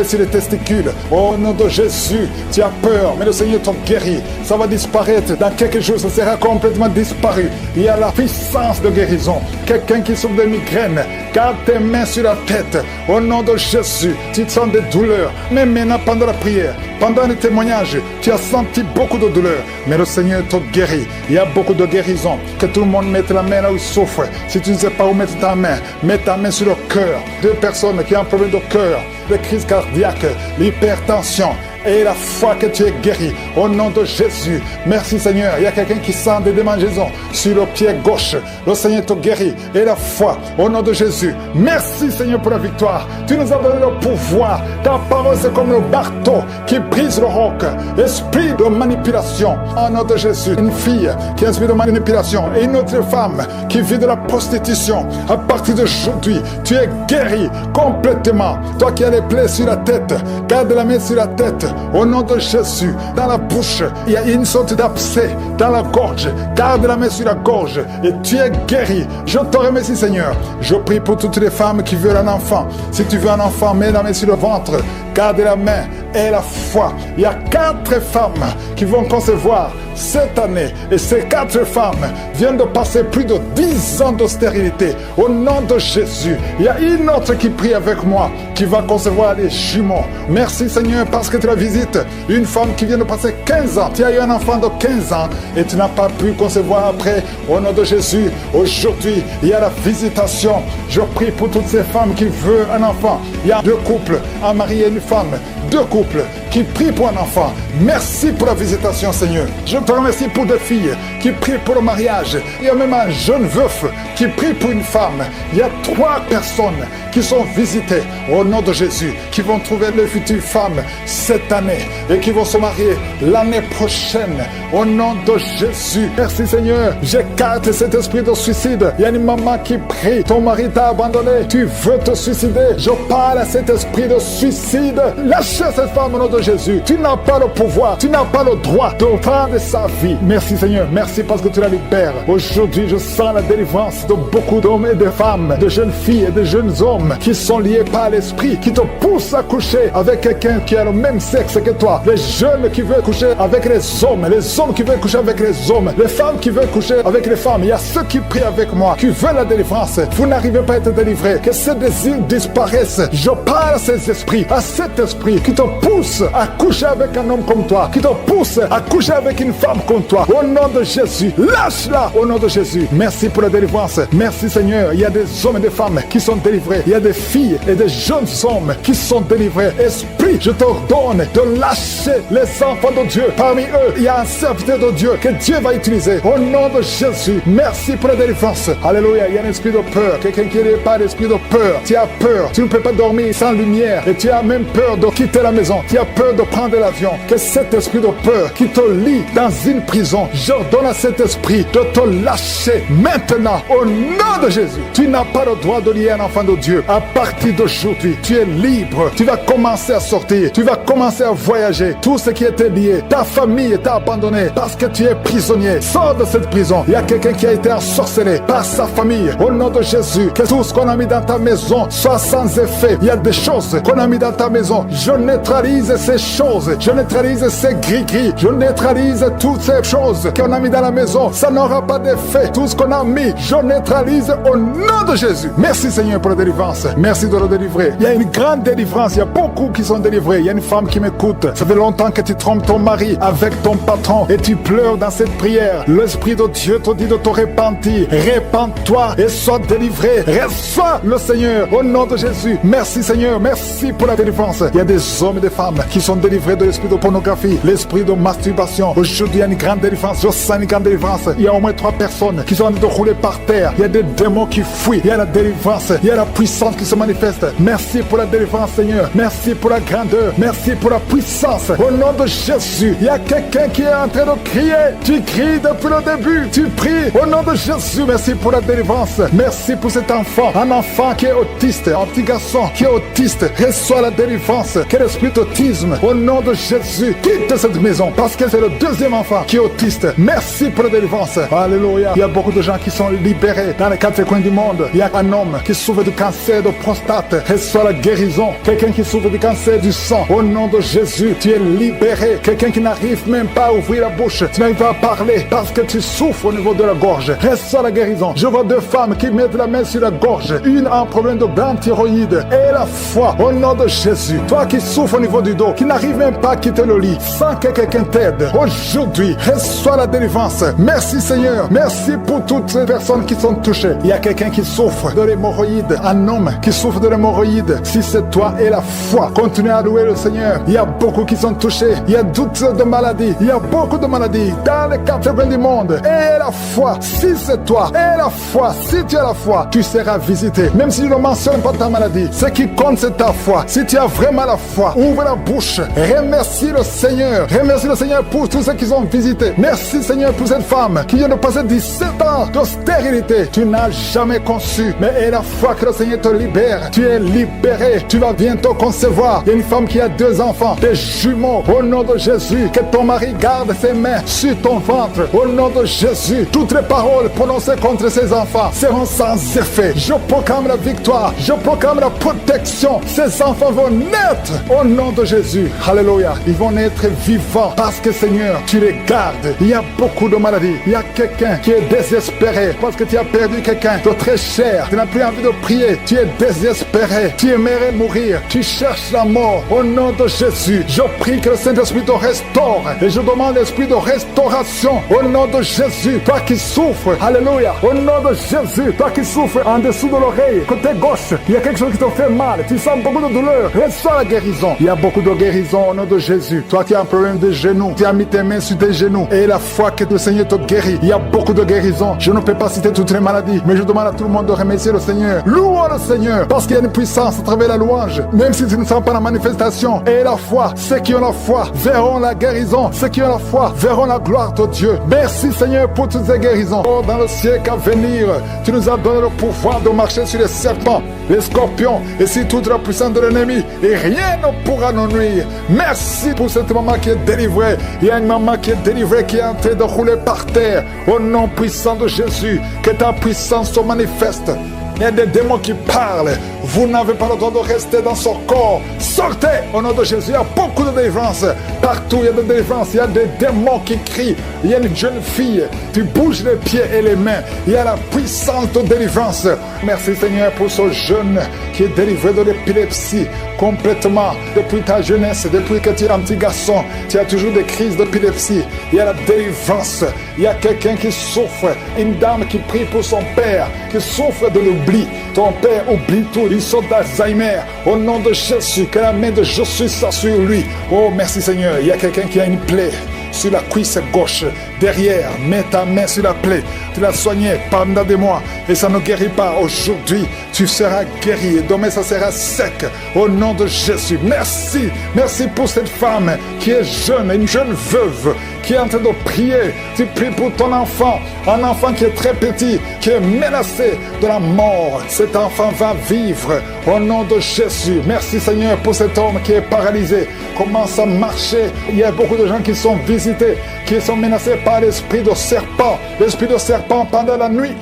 sur les testicules, au nom de Jésus, tu as peur, mais le Seigneur t'a guéri. Ça va disparaître dans quelques jours, ça sera complètement disparu. Il y a la puissance de guérison. Quelqu'un qui souffre de migraine, garde tes mains sur la tête. Au nom de Jésus, tu sens des douleurs. Mais maintenant, pendant la prière, pendant le témoignage, tu as senti beaucoup de douleurs. Mais le Seigneur t'a guéri. Il y a beaucoup de guérison. Que tout le monde mette la main là où il souffre. Si tu ne sais pas où mettre ta main, mets ta main sur le cœur. 2 personnes qui ont un problème de cœur, de crise cardiaque, l'hypertension. Et la foi que tu es guéri, au nom de Jésus. Merci Seigneur. Il y a quelqu'un qui sent des démangeaisons sur le pied gauche. Le Seigneur te guérit. Et la foi, au nom de Jésus. Merci Seigneur pour la victoire. Tu nous as donné le pouvoir. Ta parole c'est comme le marteau qui brise le roc. Esprit de manipulation, au nom de Jésus. Une fille qui a un esprit de manipulation et une autre femme qui vit de la prostitution. À partir d'aujourd'hui, tu es guéri complètement. Toi qui as les plaies sur la tête, garde la main sur la tête. Au nom de Jésus, dans la bouche, il y a une sorte d'abcès dans la gorge. Garde la main sur la gorge et tu es guéri. Je te remercie Seigneur. Je prie pour toutes les femmes qui veulent un enfant. Si tu veux un enfant, mets la main sur le ventre. Garde la main et la foi. Il y a 4 femmes qui vont concevoir cette année. Et ces 4 femmes viennent de passer plus de 10 ans de stérilité. Au nom de Jésus, il y a une autre qui prie avec moi, qui va concevoir des jumeaux. Merci Seigneur parce que tu la visites. Une femme qui vient de passer 15 ans. Tu as eu un enfant de 15 ans et tu n'as pas pu concevoir après. Au nom de Jésus, aujourd'hui, il y a la visitation. Je prie pour toutes ces femmes qui veulent un enfant. Il y a 2 couples, un mari et une femme. 2 couples qui prient pour un enfant. Merci pour la visitation Seigneur. Je te remercie pour 2 filles qui prient pour le mariage. Il y a même un jeune veuf qui prie pour une femme. Il y a 3 personnes qui sont visitées au nom de Jésus, qui vont trouver leur future femme cette année et qui vont se marier l'année prochaine au nom de Jésus. Merci Seigneur. J'écarte cet esprit de suicide. Il y a une maman qui prie. Ton mari t'a abandonné. Tu veux te suicider. Je parle à cet esprit de suicide. Lâchez cette femme au nom de Jésus. Tu n'as pas le pouvoir. Tu n'as pas le droit de prendre sa vie. Merci Seigneur. Merci parce que tu la libères. Aujourd'hui, je sens la délivrance de beaucoup d'hommes et de femmes, de jeunes filles et de jeunes hommes qui sont liés par l'esprit, qui te poussent à coucher avec quelqu'un qui a le même sexe que toi. Les jeunes qui veulent coucher avec les hommes qui veulent coucher avec les hommes, les femmes qui veulent coucher avec les femmes. Il y a ceux qui prient avec moi, qui veulent la délivrance. Vous n'arrivez pas à être délivré. Que ces désirs disparaissent. Je parle à ces esprits, à cet esprit qui te pousse à coucher avec un homme comme toi, qui te pousse à coucher avec une femme comme toi. Au nom de Jésus, lâche-la au nom de Jésus. Merci pour la délivrance. Merci Seigneur. Il y a des hommes et des femmes qui sont délivrés. Il y a des filles et des jeunes hommes qui sont délivrés. Esprit, je t'ordonne de lâcher les enfants de Dieu. Parmi eux, il y a un serviteur de Dieu que Dieu va utiliser. Au nom de Jésus, merci pour la délivrance. Alléluia. Il y a un esprit de peur. Quelqu'un qui n'est pas l'esprit de peur. Tu as peur. Tu ne peux pas dormir sans lumière. Et tu as même peur de quitter la maison. Tu as peur de prendre l'avion. Que cet esprit de peur qui te lie dans une prison, j'ordonne à cet esprit de te lâcher maintenant. Au nom de Jésus. Tu n'as pas le droit de lier un enfant de Dieu. À partir d'aujourd'hui, tu es libre. Tu vas commencer à sortir. Tu vas commencer à voyager. Tout ce qui était lié, ta famille t'a abandonné parce que tu es prisonnier. Sors de cette prison. Il y a quelqu'un qui a été ensorcelé par sa famille. Au nom de Jésus, que tout ce qu'on a mis dans ta maison soit sans effet. Il y a des choses qu'on a mis dans ta maison. Je neutralise ces choses. Je neutralise ces gris-gris. Je neutralise toutes ces choses qu'on a mis dans la maison. Ça n'aura pas d'effet. Tout ce qu'on a mis, je neutralise au nom de Jésus. Merci Seigneur pour la délivrance. Merci de le délivrer. Il y a une grande délivrance. Il y a beaucoup qui sont délivrés. Il y a une femme qui m'écoute. Ça fait longtemps que tu trompes ton mari avec ton patron et tu pleures dans cette prière. L'Esprit de Dieu te dit de te repentir. Répands-toi et sois délivré. Reçois le Seigneur au nom de Jésus. Merci Seigneur. Merci pour la délivrance. Il y a des hommes et des femmes qui sont délivrés de l'esprit de pornographie, l'esprit de masturbation. Aujourd'hui, il y a une grande délivrance. Je sens une communique en délivrance. Il y a au moins 3 personnes qui sont en train de rouler par terre. Il y a des démons qui fuient. Il y a la délivrance. Il y a la puissance qui se manifeste. Merci pour la délivrance, Seigneur. Merci pour la grandeur. Merci pour la puissance. Au nom de Jésus, il y a quelqu'un qui est en train de crier. Tu cries depuis le début. Tu pries au nom de Jésus. Merci pour la délivrance. Merci pour cet enfant. Un enfant qui est autiste. Un petit garçon qui est autiste. Reçois la délivrance. Quel esprit d'autisme. Au nom de Jésus, quitte cette maison parce que c'est le deuxième enfant qui est autiste. Merci pour la délivrance. Alléluia. Il y a beaucoup de gens qui sont libérés dans les 4 coins du monde. Il y a un homme qui souffre du cancer de prostate. Reçois la guérison. Quelqu'un qui souffre du cancer du sang. Au nom de Jésus, tu es libéré. Quelqu'un qui n'arrive même pas à ouvrir la bouche. Tu n'arrives pas à parler parce que tu souffres au niveau de la gorge. Reçois la guérison. Je vois 2 femmes qui mettent la main sur la gorge. Une a un problème de glande thyroïde. Et la foi au nom de Jésus. Toi qui souffres au niveau du dos, qui n'arrive même pas à quitter le lit, sans que quelqu'un t'aide. Aujourd'hui, reçois la délivrance. Merci Seigneur. Merci pour toutes ces personnes qui sont touchées. Il y a quelqu'un qui souffre de l'hémorroïde. Un homme qui souffre de l'hémorroïde. Si c'est toi et la foi, continue à louer le Seigneur. Il y a beaucoup qui sont touchés. Il y a toutes sortes de maladies. Il y a beaucoup de maladies dans les 4 coins du monde. Et la foi, si c'est toi, et la foi, si tu as la foi, tu seras visité. Même si tu ne mentionnes pas ta maladie, ce qui compte c'est ta foi. Si tu as vraiment la foi, ouvre la bouche. Remercie le Seigneur. Remercie le Seigneur pour tous ceux qui sont visités. Merci Seigneur pour cette femme qui vient de passer 17 ans de stérilité. Tu n'as jamais conçu, mais et la foi que le Seigneur te libère. Tu es libéré. Tu vas bientôt concevoir. Il y a une femme qui a 2 enfants, des jumeaux. Au nom de Jésus, que ton mari garde ses mains sur ton ventre. Au nom de Jésus, toutes les paroles prononcées contre ces enfants seront sans effet. Je proclame la victoire. Je proclame la protection. Ces enfants vont naître au nom de Jésus. Alléluia. Ils vont naître vivants parce que Seigneur, tu les gardes. Il y a beaucoup de maladies. Il y a quelqu'un qui est désespéré parce que tu as perdu quelqu'un de très cher. Tu n'as plus envie de prier. Tu es désespéré. Tu aimerais mourir. Tu cherches la mort. Au nom de Jésus, je prie que le Saint-Esprit te restaure. Et je demande l'esprit de restauration. Au nom de Jésus, toi qui souffres. Alléluia. Au nom de Jésus, toi qui souffres en dessous de l'oreille, côté gauche, il y a quelque chose qui te fait mal. Tu sens beaucoup de douleur. Reçois la guérison. Il y a beaucoup de guérison au nom de Jésus. Toi qui as un problème de genoux, tu as mis tes mains sur tes genoux. Et la foi que le Seigneur te guérit. Il y a beaucoup de guérison. Je ne peux pas citer toutes les maladies, mais je demande à tout le monde de remercier le Seigneur. Louons le Seigneur, parce qu'il y a une puissance à travers la louange. Même si tu ne sens pas la manifestation. Et la foi, ceux qui ont la foi verront la guérison. Ceux qui ont la foi verront la gloire de Dieu. Merci Seigneur pour toutes ces guérisons. Oh, dans le siècle à venir, tu nous as donné le pouvoir de marcher sur les serpents, les scorpions et sur toute la puissance de l'ennemi. Et rien ne pourra nous nuire. Merci pour cette maman qui est délivrée. Il y a une maman qui est délivrée, qui est en train de rouler par terre. Au nom puissant de Jésus, que ta puissance se manifeste. Il y a des démons qui parlent. Vous n'avez pas le droit de rester dans son corps. Sortez au nom de Jésus. Il y a beaucoup de délivrance. Partout, il y a des délivrances. Il y a des démons qui crient. Il y a une jeune fille. Tu bouges les pieds et les mains. Il y a la puissance de délivrance. Merci Seigneur pour ce jeune qui est délivré de l'épilepsie complètement. Depuis ta jeunesse, depuis que tu es un petit garçon, tu as toujours des crises d'épilepsie. Il y a la délivrance. Il y a quelqu'un qui souffre. Une dame qui prie pour son père, qui souffre de l'oubli. Ton père oublie tout. Il sort d'Alzheimer. Au nom de Jésus, que la main de Jésus soit sur lui. Oh, merci Seigneur. Il y a quelqu'un qui a une plaie sur la cuisse gauche, derrière. Mets ta main sur la plaie. Tu l'as soignée pendant des mois et ça ne guérit pas. Aujourd'hui, tu seras guéri et demain, ça sera sec. Au nom de Jésus. Merci. Merci pour cette femme qui est jeune, une jeune veuve qui est en train de prier. Tu pries pour ton enfant, un enfant qui est très petit, qui est menacé de la mort. Cet enfant va vivre au nom de Jésus. Merci Seigneur pour cet homme qui est paralysé. Commence à marcher. Il y a beaucoup de gens qui sont visités, qui sont menacés par l'esprit de serpent. L'esprit de serpent pendant la nuit.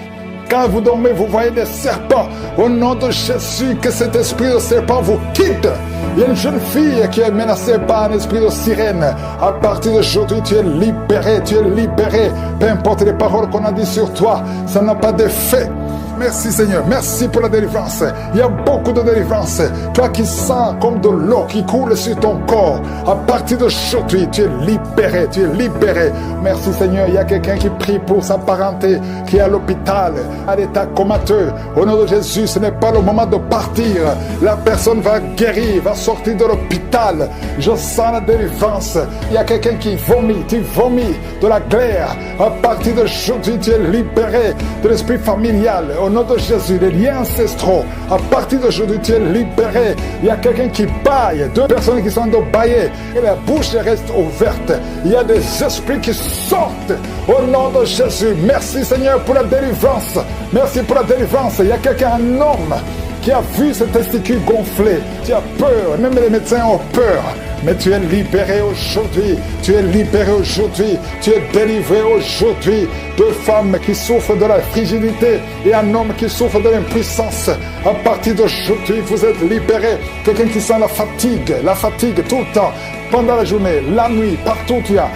Quand vous dormez, vous voyez des serpents. Au nom de Jésus, que cet esprit de serpent vous quitte. Il y a une jeune fille qui est menacée par un esprit de sirène. À partir d'aujourd'hui, tu es libéré, tu es libéré. Peu importe les paroles qu'on a dit sur toi, ça n'a pas d'effet. Merci Seigneur, merci pour la délivrance. Il y a beaucoup de délivrance. Toi qui sens comme de l'eau qui coule sur ton corps, à partir d'aujourd'hui, tu es libéré, tu es libéré. Merci Seigneur, il y a quelqu'un qui prie pour sa parenté, qui est à l'hôpital, à l'état comateux. Au nom de Jésus, ce n'est pas le moment de partir. La personne va guérir, va sortir de l'hôpital. Je sens la délivrance. Il y a quelqu'un qui vomit, tu vomis de la glaire. À partir d'aujourd'hui, tu es libéré de l'esprit familial. Au nom de Jésus, les liens ancestraux. À partir d'aujourd'hui, tu es libéré. Il y a quelqu'un qui baille, 2 personnes qui sont en train de bailler et la bouche reste ouverte. Il y a des esprits qui sortent au nom de Jésus. Merci Seigneur pour la délivrance. Merci pour la délivrance. Il y a quelqu'un, un homme, qui a vu ses testicules gonflés. Tu as peur, même les médecins ont peur. Mais tu es libéré aujourd'hui, tu es libéré aujourd'hui, tu es délivré aujourd'hui. 2 femmes qui souffrent de la frigidité et un homme qui souffre de l'impuissance. À partir d'aujourd'hui, vous êtes libérés. Quelqu'un qui sent la fatigue tout le temps. Pendant la journée, la nuit, partout tu as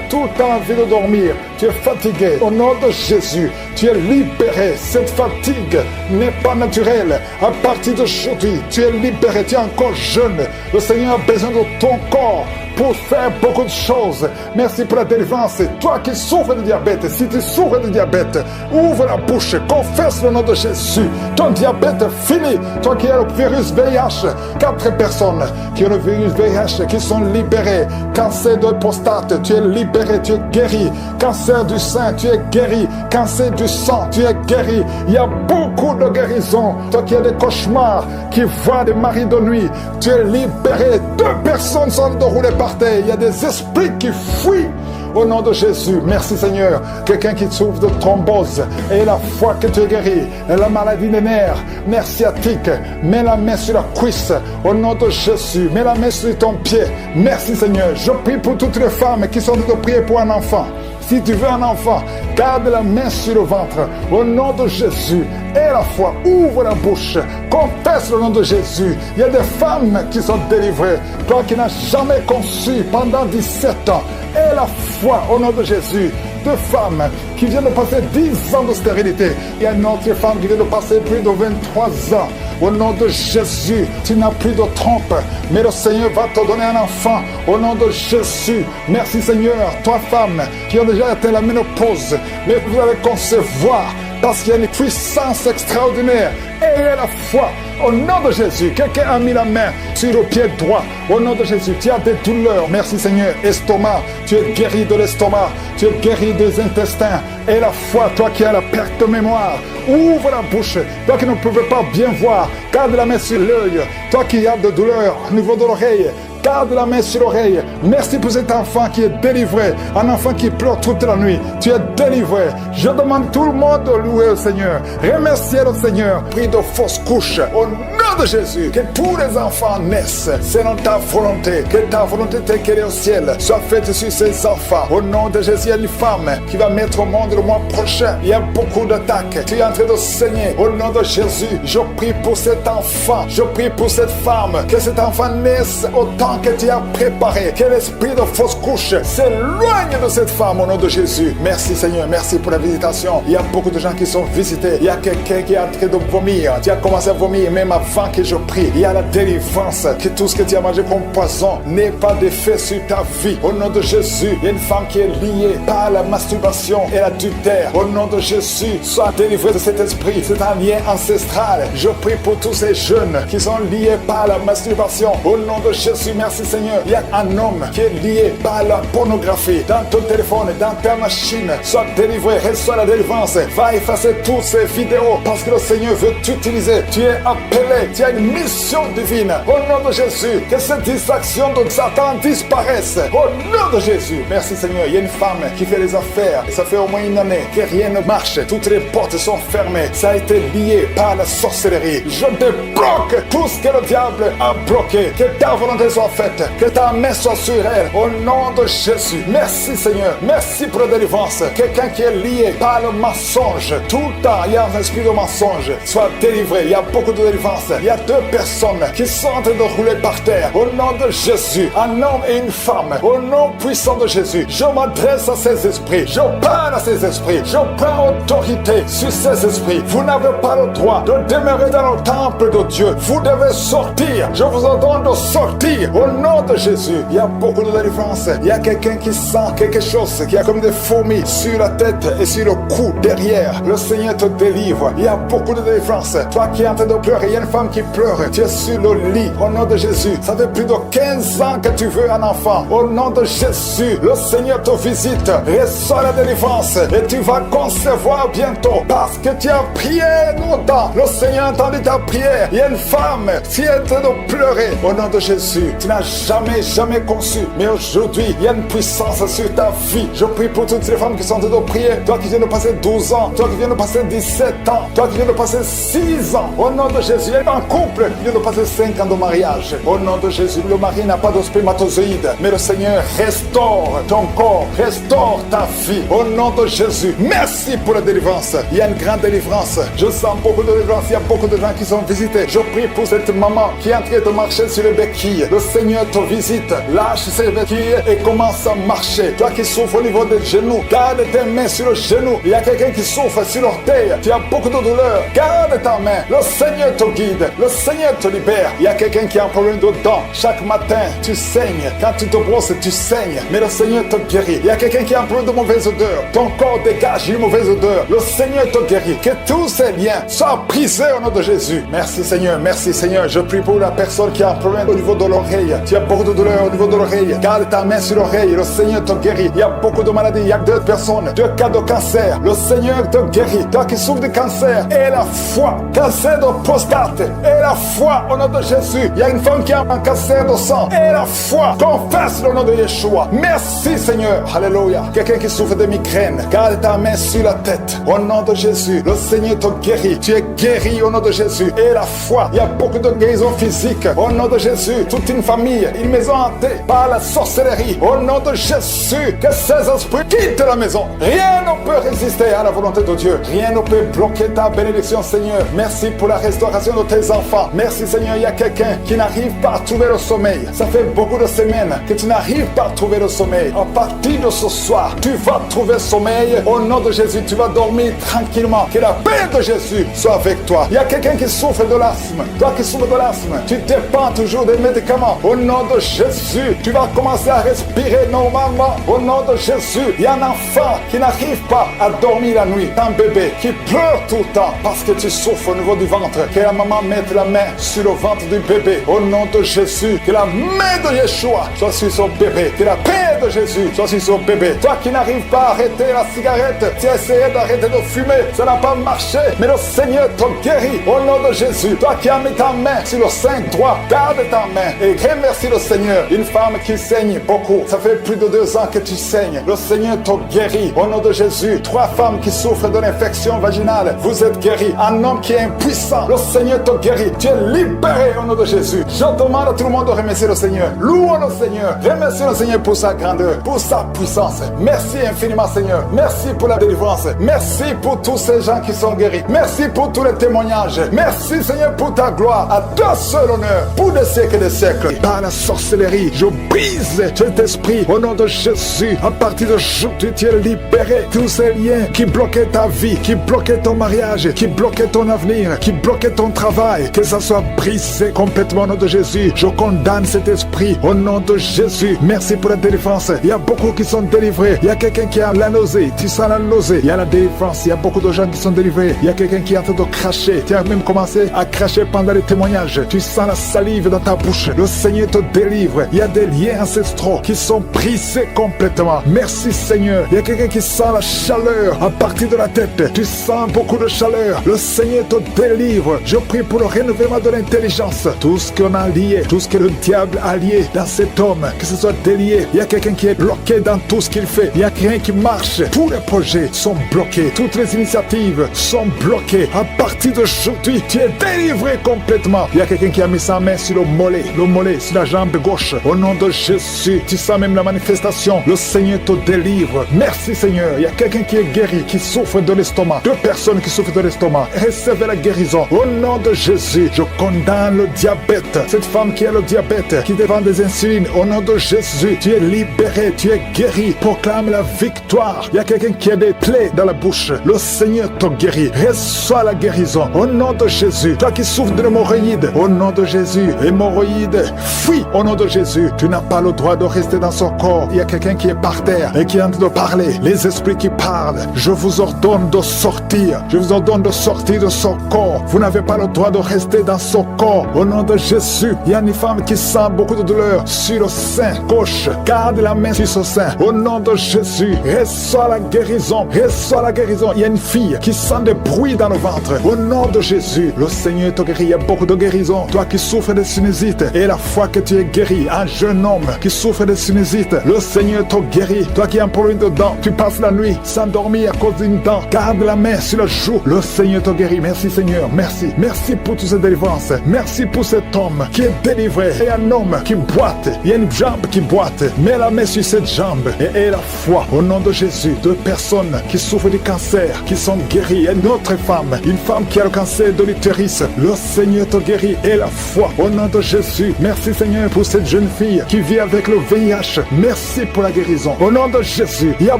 tout le temps envie de dormir, tu es fatigué. Au nom de Jésus, tu es libéré. Cette fatigue n'est pas naturelle. À partir d'aujourd'hui, tu es libéré, tu es encore jeune. Le Seigneur a besoin de ton corps pour faire beaucoup de choses. Merci pour la délivrance. Toi qui souffres de diabète, si tu souffres de diabète, ouvre la bouche, confesse le nom de Jésus. Ton diabète fini. Toi qui as le virus VIH, 4 personnes qui ont le virus VIH qui sont libérées. Cancer de prostate, tu es libéré, tu es guéri. Cancer du sein, tu es guéri. Cancer du sang, tu es guéri. Il y a beaucoup de guérisons. Toi qui as des cauchemars, qui voient des maris de nuit, tu es libéré. 2 personnes sont déroulées par terre. Il y a des esprits qui fuient. Au nom de Jésus, merci Seigneur. Quelqu'un qui souffre de thrombose et la foi que tu es guéri, et la maladie des nerfs, nerf sciatique, mets la main sur la cuisse. Au nom de Jésus, mets la main sur ton pied. Merci Seigneur. Je prie pour toutes les femmes qui sont en train de prier pour un enfant. Si tu veux un enfant, garde la main sur le ventre. Au nom de Jésus, et la foi, ouvre la bouche. Confesse le nom de Jésus. Il y a des femmes qui sont délivrées. Toi qui n'as jamais conçu pendant 17 ans, et la foi au nom de Jésus. 2 femmes qui viennent de passer 10 ans de stérilité. Il y a une autre femme qui vient de passer plus de 23 ans. Au nom de Jésus, tu n'as plus de trompe, mais le Seigneur va te donner un enfant. Au nom de Jésus, merci Seigneur. 3 femmes qui ont déjà atteint la ménopause, mais vous allez concevoir parce qu'il y a une puissance extraordinaire. Ayez la foi. Au nom de Jésus, quelqu'un a mis la main sur le pied droit. Au nom de Jésus, tu as des douleurs. Merci Seigneur. Estomac, tu es guéri de l'estomac. Tu es guéri des intestins. Et la foi, toi qui as la perte de mémoire, ouvre la bouche. Toi qui ne pouvais pas bien voir, garde la main sur l'œil. Toi qui as de douleurs au niveau de l'oreille, garde la main sur l'oreille. Merci pour cet enfant qui est délivré. Un enfant qui pleure toute la nuit. Tu es délivré. Je demande tout le monde de louer le Seigneur. Remercier le Seigneur. Prie de fausses couches. Au nom de Jésus, que tous les enfants naissent selon ta volonté. Que ta volonté telle qu'elle est au ciel soit faite sur ces enfants. Au nom de Jésus, il y a une femme qui va mettre au monde le mois prochain. Il y a beaucoup d'attaques. Tu es en train de saigner. Au nom de Jésus, je prie pour cet enfant. Je prie pour cette femme. Que cet enfant naisse autant que tu as préparé, que l'esprit de fausse couche s'éloigne de cette femme au nom de Jésus. Merci Seigneur, merci pour la visitation. Il y a beaucoup de gens qui sont visités. Il y a quelqu'un qui est en train de vomir. Tu as commencé à vomir même avant que je prie. Il y a la délivrance, que tout ce que tu as mangé comme poison n'ait pas d'effet sur ta vie. Au nom de Jésus, il y a une femme qui est liée par la masturbation et l'adultère. Au nom de Jésus, sois délivré de cet esprit. C'est un lien ancestral. Je prie pour tous ces jeunes qui sont liés par la masturbation. Au nom de Jésus, merci Seigneur. Il y a un homme qui est lié par la pornographie dans ton téléphone, dans ta machine. Sois délivré, reçois la délivrance. Va effacer toutes ces vidéos parce que le Seigneur veut t'utiliser. Tu es appelé, tu as une mission divine. Au nom de Jésus, que cette distraction de Satan disparaisse. Au nom de Jésus, merci Seigneur. Il y a une femme qui fait les affaires. Ça fait au moins une année que rien ne marche. Toutes les portes sont fermées. Ça a été lié par la sorcellerie. Je débloque tout ce que le diable a bloqué. Que ta volonté soit faite, que ta main soit sur elle, au nom de Jésus. Merci Seigneur, merci pour la délivrance. Quelqu'un qui est lié par le mensonge, tout le temps il y a un esprit de mensonge, soit délivré. Il y a beaucoup de délivrance, il il y a 2 personnes qui sont en train de rouler par terre. Au nom de Jésus, un homme et une femme, au nom puissant de Jésus, je m'adresse à ces esprits. Je parle à ces esprits. Je prends autorité sur ces esprits. Vous n'avez pas le droit de demeurer dans le temple de Dieu. Vous devez sortir. Je vous ordonne de sortir au nom de Jésus. Il y a beaucoup de délivrance. Il y a quelqu'un qui sent quelque chose qui a comme des fourmis sur la tête et sur le cou, derrière. Le Seigneur te délivre. Il y a beaucoup de délivrance. Toi qui es en train de pleurer, il y a une femme qui pleure. Tu es sur le lit au nom de Jésus. Ça fait plus de 15 ans que tu veux un enfant. Au nom de Jésus, le Seigneur te visite. Reçois la délivrance et tu vas concevoir bientôt parce que tu as prié longtemps. Le Seigneur a entendu ta prière. Il y a une femme qui est en train de pleurer. Au nom de Jésus, tu n'as jamais conçu. Mais aujourd'hui, il y a une puissance sur ta vie. Je prie pour toutes les femmes qui sont en train de prier. Toi qui viens de passer 12 ans, toi qui viens de passer 17 ans, toi qui viens de passer 6 ans. Au nom de Jésus, il y a un couple qui vient de passer 5 ans de mariage. Au nom de Jésus, le mari n'a pas de spermatozoïde, mais le Seigneur restaure ton corps, restaure ta vie. Au nom de Jésus, merci pour la délivrance. Il y a une grande délivrance. Je sens beaucoup de délivrance. Il y a beaucoup de gens qui sont visités. Je prie pour cette maman qui est en train de marcher sur les béquilles. Le Seigneur te visite. Lâche ses béquilles et commence à marcher. Toi qui souffres au niveau des genoux, garde tes mains sur le genou. Il y a quelqu'un qui souffre sur l'orteil. Tu as beaucoup de douleur. Garde ta main. Le Seigneur te guide. Le Seigneur te libère. Il y a quelqu'un qui a un problème de dents. Chaque matin, tu saignes. Quand tu te brosses, tu saignes. Mais le Seigneur te guérit. Il y a quelqu'un qui a un problème de mauvaise odeur. Ton corps dégage une mauvaise odeur. Le Seigneur te guérit. Que tous ces liens soient brisés au nom de Jésus. Merci Seigneur. Merci Seigneur. Je prie pour la personne qui a un problème au niveau de l'oreille. Tu as beaucoup de douleur au niveau de l'oreille. Garde ta main sur l'oreille. Le Seigneur te guérit. Il y a beaucoup de maladies. Il y a 2 personnes. 2 cas de cancer. Le Seigneur te guérit. Toi qui souffres de cancer, et la foi. Cancer de prostate. Et la foi au nom de Jésus. Il y a une femme qui a un cancer de sang. Et la foi. Confesse le nom de Yeshua. Merci Seigneur. Alléluia. Quelqu'un qui souffre de migraine. Garde ta main sur la tête. Au nom de Jésus. Le Seigneur te guérit. Tu es guéri au nom de Jésus. Et la foi. Il y a beaucoup de guérisons physiques. Au nom de Jésus. Toute une famille. Une maison hantée par la sorcellerie. Au nom de Jésus. Que ces esprits quittent la maison. Rien ne peut résister à la volonté de Dieu. Rien ne peut bloquer ta bénédiction Seigneur. Merci pour la restauration de tes enfants. Merci Seigneur. Il y a quelqu'un qui n'arrive pas à trouver le sommeil. Ça fait beaucoup de semaines que tu n'arrives pas à trouver le sommeil. À partir de ce soir, tu vas trouver sommeil. Au nom de Jésus, tu vas dormir tranquillement. Que la paix de Jésus soit avec toi. Il y a quelqu'un qui souffre de l'asthme. Toi qui souffres de l'asthme, tu dépends toujours des médicaments. Au nom de Jésus, tu vas commencer à respirer normalement. Au nom de Jésus, il y a un enfant qui n'arrive pas à dormir la nuit. Un bébé qui pleure tout le temps parce que tu souffres au niveau du ventre. Que la maman mette la main sur le ventre du bébé. Au nom de Jésus, que la main de Yeshua soit sur son bébé. Que la paix de Jésus soit sur son bébé. Toi qui n'arrives pas à arrêter la cigarette, tu as essayé d'arrêter de fumer, ça n'a pas marché, mais le Seigneur te guérit au nom de Jésus. Toi qui as mis ta main sur le sein droit, garde ta main et remercie le Seigneur. Une femme qui saigne beaucoup, ça fait plus de 2 ans que tu saignes, le Seigneur te guérit au nom de Jésus. 3 femmes qui souffrent de l'infection vaginale, vous êtes guéris. Un homme qui est impuissant, le Seigneur te guérit. Tu es libéré au nom de Jésus. Je demande à tout le monde de remercier le Seigneur. Louons le Seigneur. Remercie le Seigneur pour sa grandeur, pour sa puissance. Merci infiniment Seigneur. Merci pour la délivrance. Merci pour tous ces gens qui sont guéris. Merci pour tous les témoignages. Merci Seigneur pour ta gloire. À toi seul honneur pour des siècles et des siècles. Par la sorcellerie, je brise cet esprit au nom de Jésus. À partir d'aujourd'hui, tu es libéré. Tous ces liens qui bloquaient ta vie, qui bloquaient ton mariage, qui bloquaient ton avenir, qui bloquaient ton travail, que ça soit brisé complètement au nom de Jésus. Je condamne cet esprit au nom de Jésus. Merci pour la délivrance. Il y a beaucoup qui sont délivrés. Il y a quelqu'un qui a la nausée. Tu sens la nausée. Il y a la délivrance. Il y a beaucoup de gens qui sont délivrés. Il y a quelqu'un qui est en train de cracher. Tu as même commencé à cracher pendant les témoignages. Tu sens la salive dans ta bouche. Le Seigneur te délivre. Il y a des liens ancestraux qui sont brisés complètement. Merci Seigneur. Il y a quelqu'un qui sent la chaleur à partir de la tête. Tu sens beaucoup de chaleur. Le Seigneur te délivre. Je prie pour le renouvellement de l'intelligence. Tout ce qu'on a lié, tout ce que le diable a lié dans cet homme, que ce soit délié. Il y a quelqu'un qui est bloqué dans tout ce qu'il fait. Il n'y a rien qui marche. Tous les projets sont bloqués. Toutes les initiatives sont bloquées. À partir d'aujourd'hui, tu es délivré complètement. Il y a quelqu'un qui a mis sa main sur le mollet sur la jambe gauche. Au nom de Jésus, tu sens même la manifestation. Le Seigneur te délivre. Merci Seigneur. Il y a quelqu'un qui est guéri, qui souffre de l'estomac. 2 personnes qui souffrent de l'estomac. Recevez la guérison. Au nom de Jésus. Jésus, je condamne le diabète. Cette femme qui a le diabète, qui dépend des insulines, au nom de Jésus, tu es libéré, tu es guéri. Proclame la victoire. Il y a quelqu'un qui a des plaies dans la bouche. Le Seigneur te guérit. Reçois la guérison. Au nom de Jésus. Toi qui souffres de l'hémorroïde, au nom de Jésus. Hémorroïde, fuis au nom de Jésus. Tu n'as pas le droit de rester dans son corps. Il y a quelqu'un qui est par terre et qui est en train de parler. Les esprits qui parlent. Je vous ordonne de sortir. Je vous ordonne de sortir de son corps. Vous n'avez pas le droit de rester dans son corps. Au nom de Jésus. Il y a une femme qui sent beaucoup de douleur sur le sein gauche. Garde la main sur son sein. Au nom de Jésus. Reçois la guérison. Reçois la guérison. Il y a une fille qui sent des bruits dans le ventre. Au nom de Jésus. Le Seigneur te guérit. Il y a beaucoup de guérison. Toi qui souffres de sinusite et la foi que tu es guéri. Un jeune homme qui souffre de sinusite. Le Seigneur te guérit. Toi qui as un problème de dents. Tu passes la nuit sans dormir à cause d'une dent. Garde la main sur le joue. Le Seigneur te guérit. Merci Seigneur. Merci. Merci pour toutes ces délivrances. Merci pour cet homme qui est délivré. Et un homme qui boite. Il y a une jambe qui boite. Mets la main sur cette jambe et aie la foi. Au nom de Jésus. Deux personnes qui souffrent du cancer, qui sont guéries. Et une autre femme. Une femme qui a le cancer de l'utérus. Le Seigneur te guérit. Et la foi. Au nom de Jésus. Merci Seigneur pour cette jeune fille qui vit avec le VIH. Merci pour la guérison. Au nom de Jésus. Il y a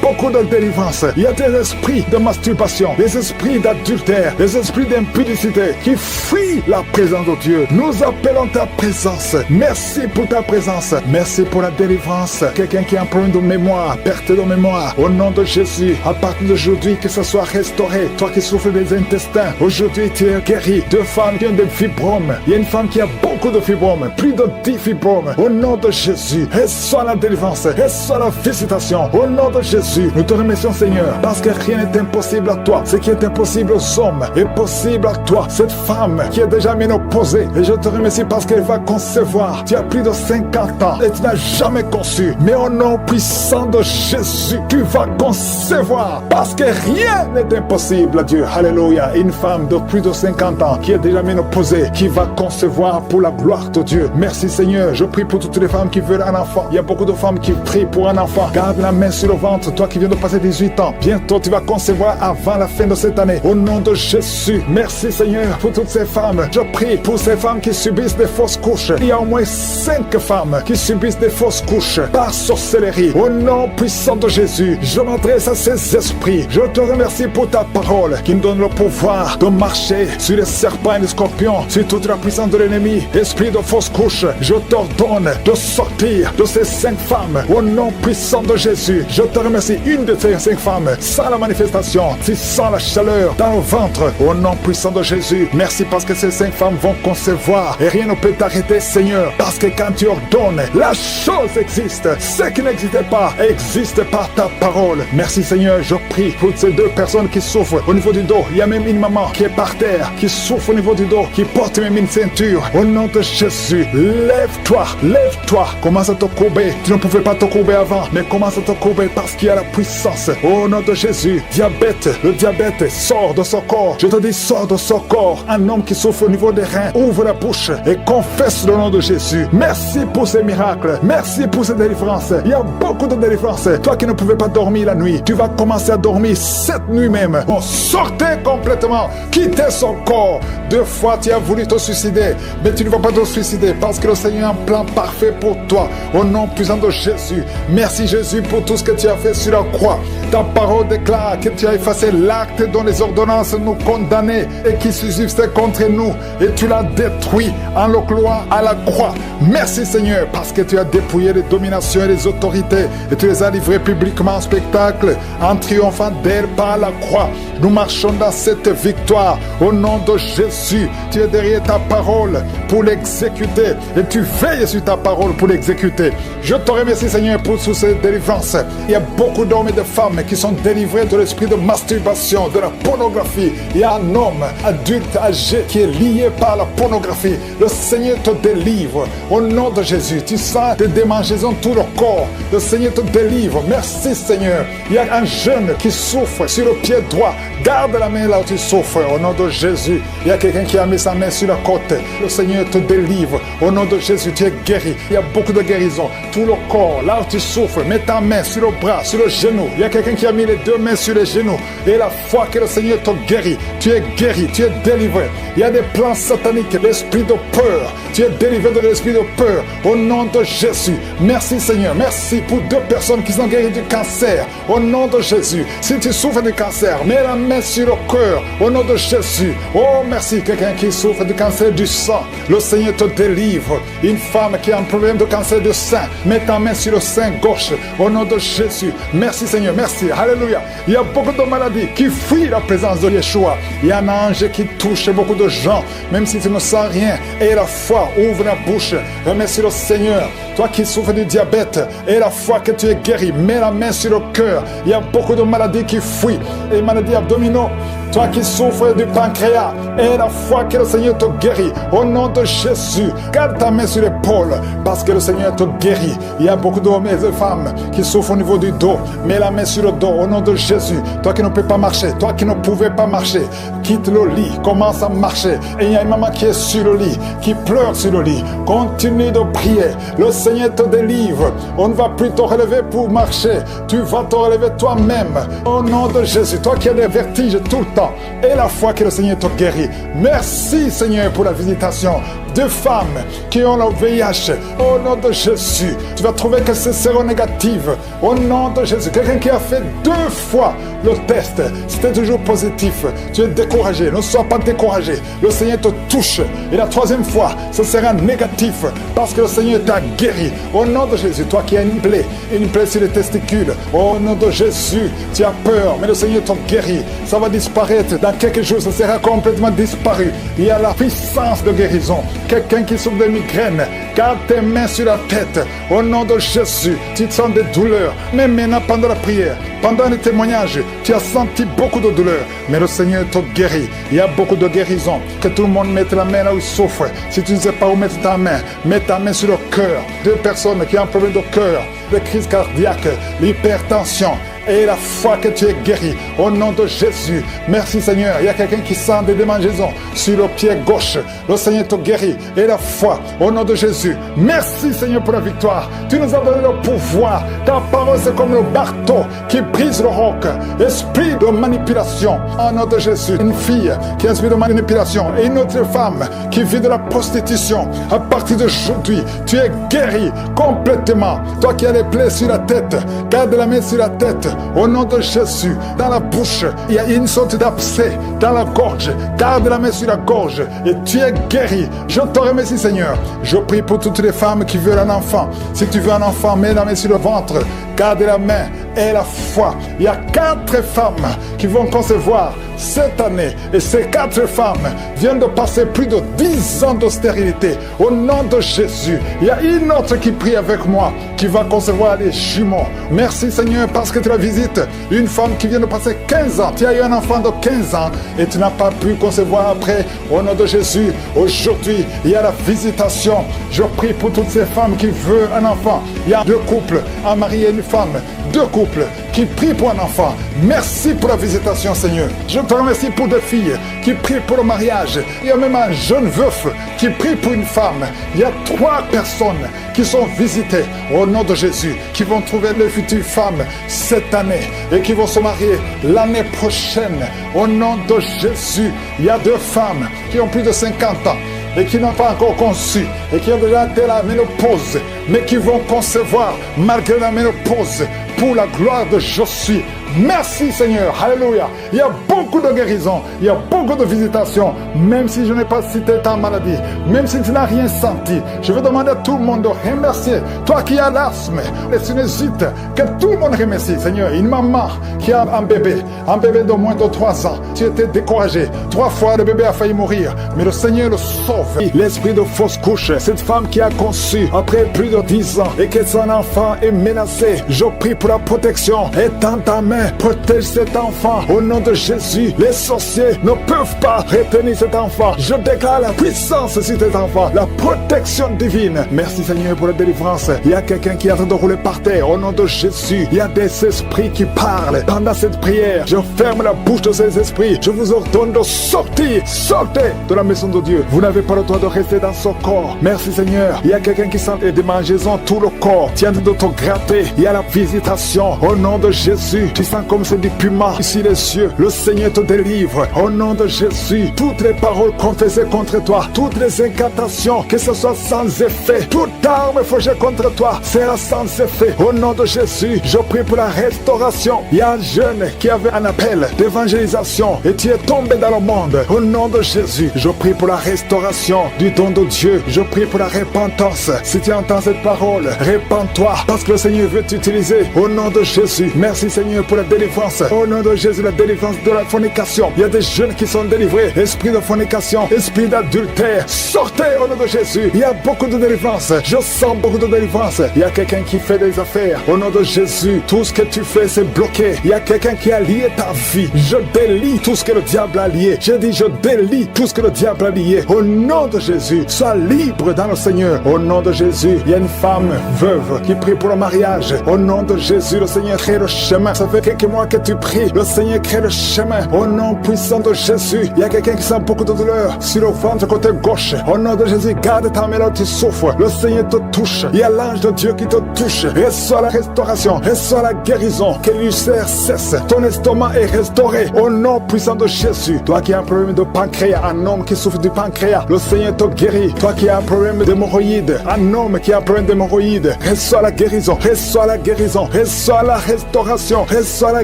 beaucoup de délivrance. Il y a des esprits de masturbation, des esprits d'adultère, des esprits d'impudicité qui fuient la présence de Dieu. Nous appelons ta présence. Merci pour ta présence. Merci pour la délivrance. Quelqu'un qui a un problème de mémoire, perte de mémoire. Au nom de Jésus, à partir d'aujourd'hui, que ça soit restauré. Toi qui souffres des intestins, aujourd'hui tu es guéri. Deux femmes qui ont des fibromes. Il y a une femme qui a beaucoup de fibromes, plus de 10 fibromes. Au nom de Jésus, reçois la délivrance, reçois la visitation. Au nom de Jésus, nous te remercions Seigneur, parce que rien n'est impossible à toi. Ce qui est impossible aux hommes est possible à toi. Cette femme qui est déjà ménopausée, et je te remercie parce qu'elle va concevoir. Tu as plus de 50 ans et tu n'as jamais conçu. Mais au nom puissant de Jésus, tu vas concevoir, parce que rien n'est impossible à Dieu. Alléluia. Une femme de plus de 50 ans qui est déjà ménopausée, qui va concevoir pour la gloire de Dieu. Merci Seigneur. Je prie pour toutes les femmes qui veulent un enfant. Il y a beaucoup de femmes qui prient pour un enfant. Garde la main sur le ventre. Toi qui viens de passer 18 ans, bientôt tu vas concevoir avant la fin de cette année. Au nom de Jésus. Merci Seigneur pour toutes ces femmes. Je prie pour ces femmes qui subissent des fausses couches. Il y a au moins 5 femmes qui subissent des fausses couches par sorcellerie. Au nom puissant de Jésus, je m'adresse à ces esprits. Je te remercie pour ta parole qui nous donne le pouvoir de marcher sur les serpents et les scorpions, sur toute la puissance de l'ennemi. Esprit de fausse couche, je t'ordonne de sortir de ces 5 femmes. Au nom puissant de Jésus, je te remercie. Une de ces 5 femmes, sans la manifestation, tu sens la chaleur dans le ventre. Au nom puissant de Jésus, merci parce que ces 5 femmes vont concevoir et rien ne peut t'arrêter Seigneur, parce que quand tu ordonnes, la chose existe. Ce qui n'existait pas existe par ta parole. Merci Seigneur, je prie pour ces 2 personnes qui souffrent au niveau du dos. Il y a même une maman qui est par terre, qui souffre au niveau du dos, qui porte même une ceinture. Au nom de Jésus, lève-toi, lève-toi. Commence à te courber. Tu ne pouvais pas te courber avant, mais commence à te courber parce qu'il y a la puissance. Au nom de Jésus, diabète, le diabète sort de son corps. Je te dis, sort de son corps. Un homme qui souffre au niveau des reins, ouvre la bouche et confesse le nom de Jésus. Merci pour ces miracles. Merci pour ces délivrances. Il y a beaucoup de délivrances. Toi qui ne pouvais pas dormir la nuit, tu vas commencer à dormir cette nuit même. Bon, sortez complètement. Quittez son corps. 2 fois, tu as voulu te suicider, mais tu ne vas pas te suicider parce que le Seigneur a un plan parfait pour toi. Au nom puissant de Jésus. Merci Jésus pour tout ce que tu as fait sur la croix. Ta parole déclare que tu as effacé l'acte dont les ordonnances nous condamnaient et qui subsistait contre nous, et tu l'as détruit en le clouant à la croix. Merci Seigneur parce que tu as dépouillé les dominations et les autorités et tu les as livrées publiquement en spectacle en triomphant d'elles par la croix. Nous marchons dans cette victoire au nom de Jésus. Tu es derrière ta parole pour l'exécuter et tu veilles sur ta parole pour l'exécuter. Je te remercie Seigneur pour toutes ces délivrances. Il y a beaucoup d'hommes et de femmes qui sont délivrés de l'esprit de masturbation, de la pornographie. Il y a un homme adulte âgé qui est lié par la pornographie. Le Seigneur te délivre au nom de Jésus. Tu sens des démangeaisons tout le corps. Le Seigneur te délivre. Merci Seigneur. Il y a un jeune qui souffre sur le pied droit. Garde la main là où tu souffres au nom de Jésus. Il y a quelqu'un qui a mis sa main sur la côte. Le Seigneur te délivre Au nom de Jésus, tu es guéri. Il y a beaucoup de guérison. Tout le corps, là où tu souffres, mets ta main sur le bras, sur le genou. Il y a quelqu'un qui a mis les deux mains sur les genoux. Et la foi que le Seigneur t'a guéri, tu es guéri, tu es délivré. Il y a des plans sataniques, l'esprit de peur. Tu es délivré de l'esprit de peur. Au nom de Jésus. Merci Seigneur. Merci pour 2 personnes qui sont guéries du cancer. Au nom de Jésus. Si tu souffres du cancer, mets la main sur le cœur. Au nom de Jésus. Oh merci. Quelqu'un qui souffre du cancer du sang. Le Seigneur te délivre. Une femme qui a un problème de cancer du sein. Mets ta main sur le sein gauche. Au nom de Jésus. Merci Seigneur. Merci. Alléluia. Il y a beaucoup de maladies qui fuient la présence de Yeshua. Il y a un ange qui touche beaucoup de gens. Même si tu ne sens rien. Et la foi. Ouvre la bouche. Remercie le Seigneur. Toi qui souffres du diabète. Et la foi que tu es guéri. Mets la main sur le cœur. Il y a beaucoup de maladies qui fuient. Les maladies abdominaux. Toi qui souffres du pancréas. Et la foi que le Seigneur te guérit. Au nom de Jésus. Garde ta main sur l'épaule. Parce que le Seigneur te guérit. Il y a beaucoup d'hommes et de femmes qui souffrent au niveau du dos. Mets la main sur le dos. Au nom de Jésus. Toi qui ne peux pas marcher. Toi qui ne pouvais pas marcher. Quitte le lit. Commence à marcher. Et il y a une maman qui est sur le lit. Qui pleure sur le lit. Continue de prier. Le Seigneur te délivre. On ne va plus te relever pour marcher. Tu vas te relever toi-même. Au nom de Jésus. Toi qui as des vertiges tout le temps. Et la foi que le Seigneur te guérit. Merci Seigneur pour la visitation. 2 femmes qui ont le VIH. Au nom de Jésus. Tu vas trouver que c'est séronégatif. Au nom de Jésus. Quelqu'un qui a fait 2 fois le test. C'était toujours positif. Tu es découragé. Ne sois pas découragé. Le Seigneur te touche. Et la 3e fois, ce sera négatif. Parce que le Seigneur t'a guéri. Au nom de Jésus. Toi qui as une plaie sur les testicules. Au nom de Jésus. Tu as peur. Mais le Seigneur t'a guéri. Ça va disparaître. Dans quelques jours, ça sera complètement disparu. Il y a la puissance de guérison. Quelqu'un qui souffre de migraine, garde tes mains sur la tête. Au nom de Jésus, tu sens des douleurs. Mais maintenant, pendant la prière, pendant le témoignage, tu as senti beaucoup de douleurs. Mais le Seigneur te guérit. Il y a beaucoup de guérison. Que tout le monde mette la main là où il souffre. Si tu ne sais pas où mettre ta main, mets ta main sur le cœur. 2 personnes qui ont un problème de cœur, de crise cardiaque, l'hypertension. Et la foi que tu es guéri. Au nom de Jésus. Merci Seigneur. Il y a quelqu'un qui sent des démangeaisons sur le pied gauche. Le Seigneur te guérit. Et la foi. Au nom de Jésus. Merci Seigneur pour la victoire. Tu nous as donné le pouvoir. Ta parole c'est comme le marteau qui brise le roc. Esprit de manipulation. Au nom de Jésus. Une fille qui a un esprit de manipulation. Et une autre femme qui vit de la prostitution. À partir d'aujourd'hui, tu es guéri complètement. Toi qui as les plaies sur la tête. Garde la main sur la tête. Au nom de Jésus, dans la bouche, il y a une sorte d'abcès dans la gorge. Garde la main sur la gorge et tu es guéri. Je te remercie Seigneur. Je prie pour toutes les femmes qui veulent un enfant. Si tu veux un enfant, mets la main sur le ventre. Garde la main et la foi. Il y a 4 femmes qui vont concevoir cette année. Et ces 4 femmes viennent de passer plus de 10 ans de stérilité. Au nom de Jésus, il y a une autre qui prie avec moi, qui va concevoir les jumeaux. Merci Seigneur parce que tu la visites. Une femme qui vient de passer 15 ans. Tu as eu un enfant de 15 ans et tu n'as pas pu concevoir après. Au nom de Jésus, aujourd'hui, il y a la visitation. Je prie pour toutes ces femmes qui veulent un enfant. Il y a 2 couples, un mari et une femme. 2 couples qui prient pour un enfant. Merci pour la visitation Seigneur. Je te remercie pour 2 filles qui prient pour le mariage. Il y a même un jeune veuf qui prie pour une femme. Il y a 3 personnes qui sont visitées au nom de Jésus, qui vont trouver leur future femme cette année et qui vont se marier l'année prochaine. Au nom de Jésus, il y a 2 femmes qui ont plus de 50 ans et qui n'ont pas encore conçu et qui ont déjà atteint la ménopause, mais qui vont concevoir malgré la ménopause pour la gloire de Jésus. Merci Seigneur, alléluia. Il y a beaucoup de guérisons, il y a beaucoup de visitations, même si je n'ai pas cité ta maladie, même si tu n'as rien senti. Je veux demander à tout le monde de remercier. Toi qui as l'asthme, les sinusites, que tout le monde remercie Seigneur. Une maman qui a un bébé de moins de 3 ans, tu étais découragé. 3 fois le bébé a failli mourir, mais le Seigneur le sauve. L'esprit de fausse couche, cette femme qui a conçu après plus de 10 ans et que son enfant est menacé, je prie pour la protection. Étends ta main Seigneur, protège cet enfant. Au nom de Jésus, les sorciers ne peuvent pas retenir cet enfant. Je déclare la puissance sur cet enfant, la protection divine. Merci Seigneur pour la délivrance. Il y a quelqu'un qui est en train de rouler par terre. Au nom de Jésus, il y a des esprits qui parlent. Pendant cette prière, je ferme la bouche de ces esprits. Je vous ordonne de sortir. Sortez de la maison de Dieu. Vous n'avez pas le droit de rester dans son corps. Merci Seigneur. Il y a quelqu'un qui sent des démangeaisons tout le corps. Tiens de te gratter. Il y a la visitation. Au nom de Jésus, tu sens comme c'est du piment ici les yeux. Le Seigneur te délivre. Au nom de Jésus, toutes les paroles confessées contre toi, toutes les incantations, que ce soit sans effet, toute arme forgée contre toi sera sans effet. Au nom de Jésus, je prie pour la restauration. Il y a un jeune qui avait un appel d'évangélisation et tu es tombé dans le monde. Au nom de Jésus, je prie pour la restauration du don de Dieu. Je prie pour la repentance. Si tu entends cette parole, répands-toi parce que le Seigneur veut t'utiliser. Au nom de Jésus, merci Seigneur pour la délivrance. Au nom de Jésus, la délivrance de la fornication. Il y a des jeunes qui sont délivrés. Esprit de fornication, esprit d'adultère, sortez au nom de Jésus. Il y a beaucoup de délivrance. Je sens beaucoup de délivrance. Il y a quelqu'un qui fait des affaires. Au nom de Jésus, tout ce que tu fais, c'est bloqué. Il y a quelqu'un qui a lié ta vie. Je délie tout ce que le diable a lié. Je dis, je délie tout ce que le diable a lié. Au nom de Jésus, sois libre dans le Seigneur. Au nom de Jésus, il y a une femme veuve qui prie pour le mariage. Au nom de Jésus, le Seigneur crée le chemin. Ça fait quelques mois que tu pries. Le Seigneur crée le chemin. Au nom puissant de Jésus, il y a quelqu'un qui sent beaucoup de douleur sur le ventre côté gauche. Au nom de Jésus, garde ta main là où tu souffres. Le Seigneur te touche. Il y a l'ange de Dieu qui te touche. Reçois la restauration. Reçois la guérison. Que l'ulcère cesse. Ton estomac est restauré. Au nom puissant de Jésus. Toi qui as un problème de pancréas, un homme qui souffre du pancréas, le Seigneur te guérit. Toi qui as un problème d'hémorroïdes, un homme qui a un problème d'hémorroïdes, reçois la guérison. Reçois la guérison. Reçois la restauration. Reçois la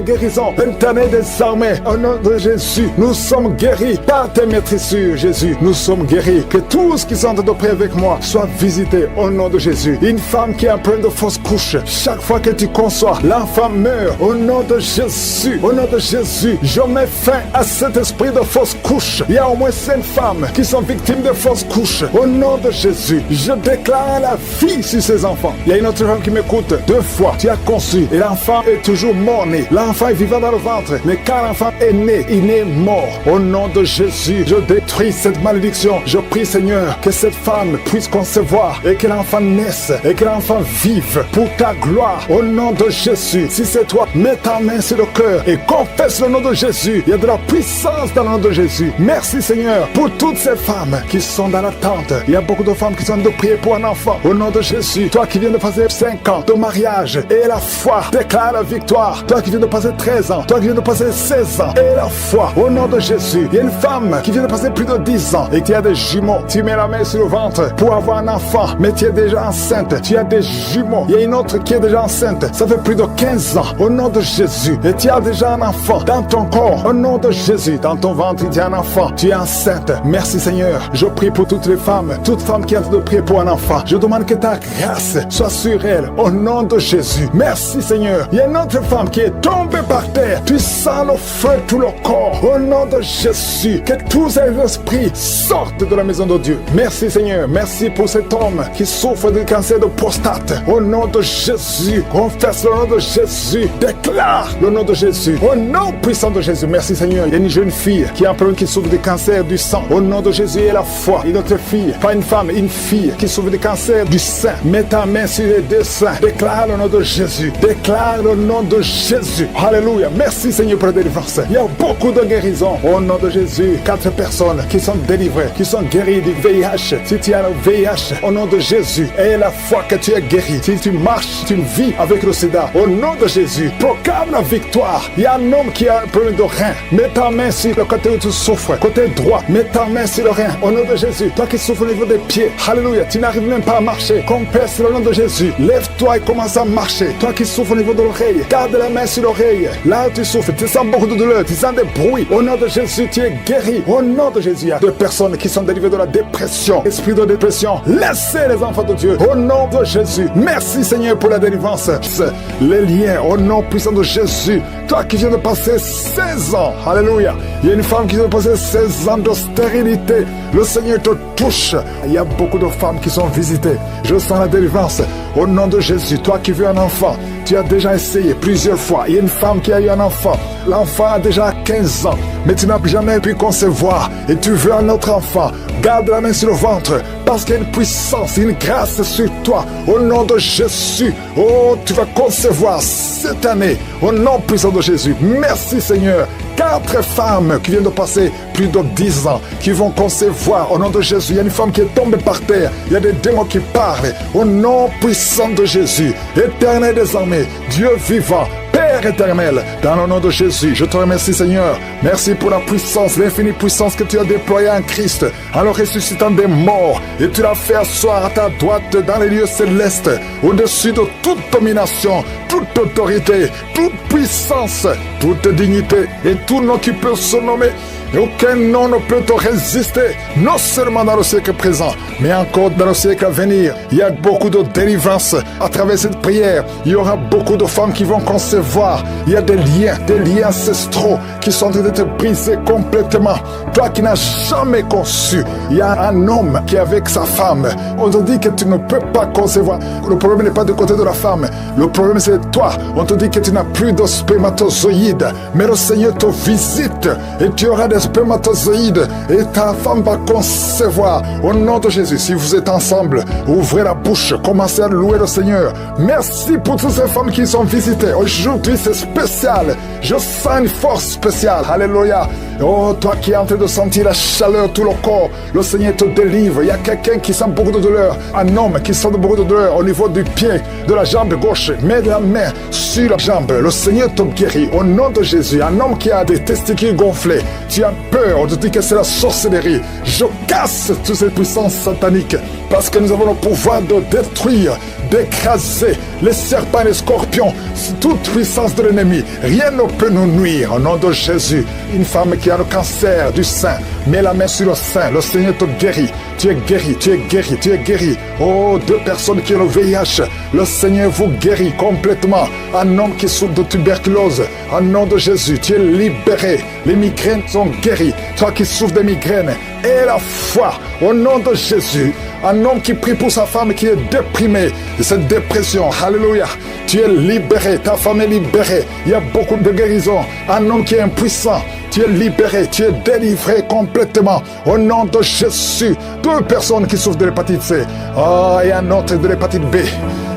guérison. L'Éternel des armées, au nom de Jésus, nous sommes guéris par tes maîtrissures, Jésus. Nous sommes guéris. Que tous qui sont de prier avec moi soient visités au nom de Jésus. Une femme qui a un problème de fausse couche, chaque fois que tu conçois, l'enfant meurt. Au nom de Jésus, au nom de Jésus, je mets fin à cet esprit de fausse couche. Il y a au moins 5 femmes qui sont victimes de fausses couches. Au nom de Jésus, je déclare la vie sur ces enfants. Il y a une autre femme qui m'écoute. 2 fois, tu as conçu et l'enfant est toujours mort-né. L'enfant est vivant dans le ventre, mais quand l'enfant est né, il est mort. Au nom de Jésus, je détruis cette malédiction. Je prie, Seigneur, que cette femme puisse concevoir et que l'enfant naisse et que l'enfant vive pour ta gloire. Au nom de Jésus, si c'est toi, mets ta main sur le cœur et confesse le nom de Jésus. Il y a de la puissance dans le nom de Jésus. Merci, Seigneur, pour toutes ces femmes qui sont dans l'attente. Il y a beaucoup de femmes qui sont en train de prier pour un enfant. Au nom de Jésus, toi qui viens de passer 5 ans de mariage et la foi, déclare la victoire. Toi qui viens de passer 13 ans, toi qui viens de passer 16 ans et la foi, au nom de Jésus. Il y a une femme qui vient de passer plus de 10 ans et qui a des jumeaux. Tu mets la main sur le ventre pour avoir un enfant, mais tu es déjà enceinte. Tu as des jumeaux. Il y a une autre qui est déjà enceinte. Ça fait plus de 15 ans. Au nom de Jésus. Et tu as déjà un enfant dans ton corps. Au nom de Jésus. Dans ton ventre, tu as un enfant. Tu es enceinte. Merci Seigneur. Je prie pour toutes les femmes. Toutes femmes qui ont de prier pour un enfant. Je demande que ta grâce soit sur elles. Au nom de Jésus. Merci Seigneur. Il y a une autre femme qui est tombée par terre. Tu sens le feu tout le corps. Au nom de Jésus. Que tous ces esprits sortent de la maison de Dieu. Merci Seigneur. Merci pour cet homme qui souffre du cancer de prostate. Au nom de Jésus. Confesse le nom de Jésus. Déclare le nom de Jésus. Au nom puissant de Jésus. Merci Seigneur. Il y a une jeune fille qui a un problème qui souffre du cancer du sang. Au nom de Jésus et la foi. Une autre fille, pas une femme, une fille qui souffre du cancer du sein. Mets ta main sur les 2 seins. Déclare le nom de Jésus. Déclare le nom de Jésus. Alléluia. Merci Seigneur pour la délivrance. Il y a beaucoup de guérisons. Au nom de Jésus. 4 personnes qui sont délivrées, qui sont guéries du VIH. Si tu as le VIH, au nom de Jésus, et la foi que tu es guéri. Si tu marches, tu vis avec le sida, au nom de Jésus, proclame la victoire. Il y a un homme qui a un problème de rein. Mets ta main sur le côté où tu souffres, côté droit. Mets ta main sur le rein, au nom de Jésus. Toi qui souffres au niveau des pieds, alléluia, tu n'arrives même pas à marcher. Confesse le nom de Jésus. Lève-toi et commence à marcher. Toi qui souffres au niveau de l'oreille, garde la main sur l'oreille. Là où tu souffres, tu sens beaucoup de douleur, tu sens des bruits. Au nom de Jésus, tu es guéri. Au nom de Jésus, il y a 2 personnes qui sont délivrées de la dépression. Esprit de dépression, laissez les enfants de Dieu. Au nom de Jésus. Merci Seigneur pour la délivrance. Les liens, au nom puissant de Jésus. Toi qui viens de passer 16 ans, alléluia. Il y a une femme qui vient de passer 16 ans de stérilité. Le Seigneur te touche. Il y a beaucoup de femmes qui sont visitées. Je sens la délivrance. Au nom de Jésus, toi qui veux un enfant, Tu as déjà essayé plusieurs fois. Il y a une femme qui a eu un enfant. L'enfant a déjà 15 ans, mais tu n'as jamais pu concevoir. Et tu veux un autre enfant. Garde la main sur le ventre, parce qu'il y a une puissance, une grâce sur toi. Au nom de Jésus, oh, tu vas concevoir cette année. Au nom puissant de Jésus. Merci Seigneur. 4 femmes qui viennent de passer plus de 10 ans, qui vont concevoir au nom de Jésus. Il y a une femme qui est tombée par terre. Il y a des démons qui parlent. Au nom puissant de Jésus. Éternel des armées, Dieu vivant, Père éternel, dans le nom de Jésus, je te remercie Seigneur. Merci pour la puissance, l'infinie puissance que tu as déployée en Christ, en le ressuscitant des morts. Et tu l'as fait asseoir à ta droite dans les lieux célestes, au-dessus de toute domination, toute autorité, toute puissance, toute dignité et tout nom qui peut se nommer. Et aucun nom ne peut te résister, non seulement dans le siècle présent, mais encore dans le siècle à venir. Il y a beaucoup de délivrance à travers cette prière. Il y aura beaucoup de femmes qui vont concevoir. Il y a des liens ancestraux qui sont en train d'être brisés complètement. Toi qui n'as jamais conçu, il y a un homme qui est avec sa femme. On te dit que tu ne peux pas concevoir. Le problème n'est pas du côté de la femme. Le problème c'est toi. On te dit que tu n'as plus de spermatozoïdes. Mais le Seigneur te visite et tu auras des spermatozoïdes et ta femme va concevoir. Au nom de Jésus, si vous êtes ensemble, ouvrez la bouche, commencez à louer le Seigneur. Merci pour toutes ces femmes qui sont visitées. Aujourd'hui, c'est spécial. Je sens une force spéciale. Alléluia. Oh, toi qui es en train de sentir la chaleur, tout le corps, le Seigneur te délivre. Il y a quelqu'un qui sent beaucoup de douleur. Un homme qui sent beaucoup de douleur au niveau du pied, de la jambe gauche. Mets la main sur la jambe. Le Seigneur te guérit. Au nom de Jésus, un homme qui a des testicules gonflés. Tu as peur, on te dit que c'est la sorcellerie. Je casse toutes ces puissances sataniques parce que nous avons le pouvoir de détruire, d'écraser les serpents et les scorpions, toute puissance de l'ennemi. Rien ne peut nous nuire. Au nom de Jésus, une femme qui a le cancer du sein, mets la main sur le sein, le Seigneur te guérit. Tu es guéri, tu es guéri, tu es guéri. Oh, 2 personnes qui ont le VIH, le Seigneur vous guérit complètement. Un homme qui souffre de tuberculose, au nom de Jésus, tu es libéré. Les migraines sont guéries. Toi qui souffres de migraines, et la foi, au nom de Jésus. Un homme qui prie pour sa femme qui est déprimée de cette dépression. Alléluia. Tu es libéré. Ta femme est libérée. Il y a beaucoup de guérison. Un homme qui est impuissant. Tu es libéré. Tu es délivré complètement. Au nom de Jésus. 2 personnes qui souffrent de l'hépatite C. Oh, et un autre de l'hépatite B.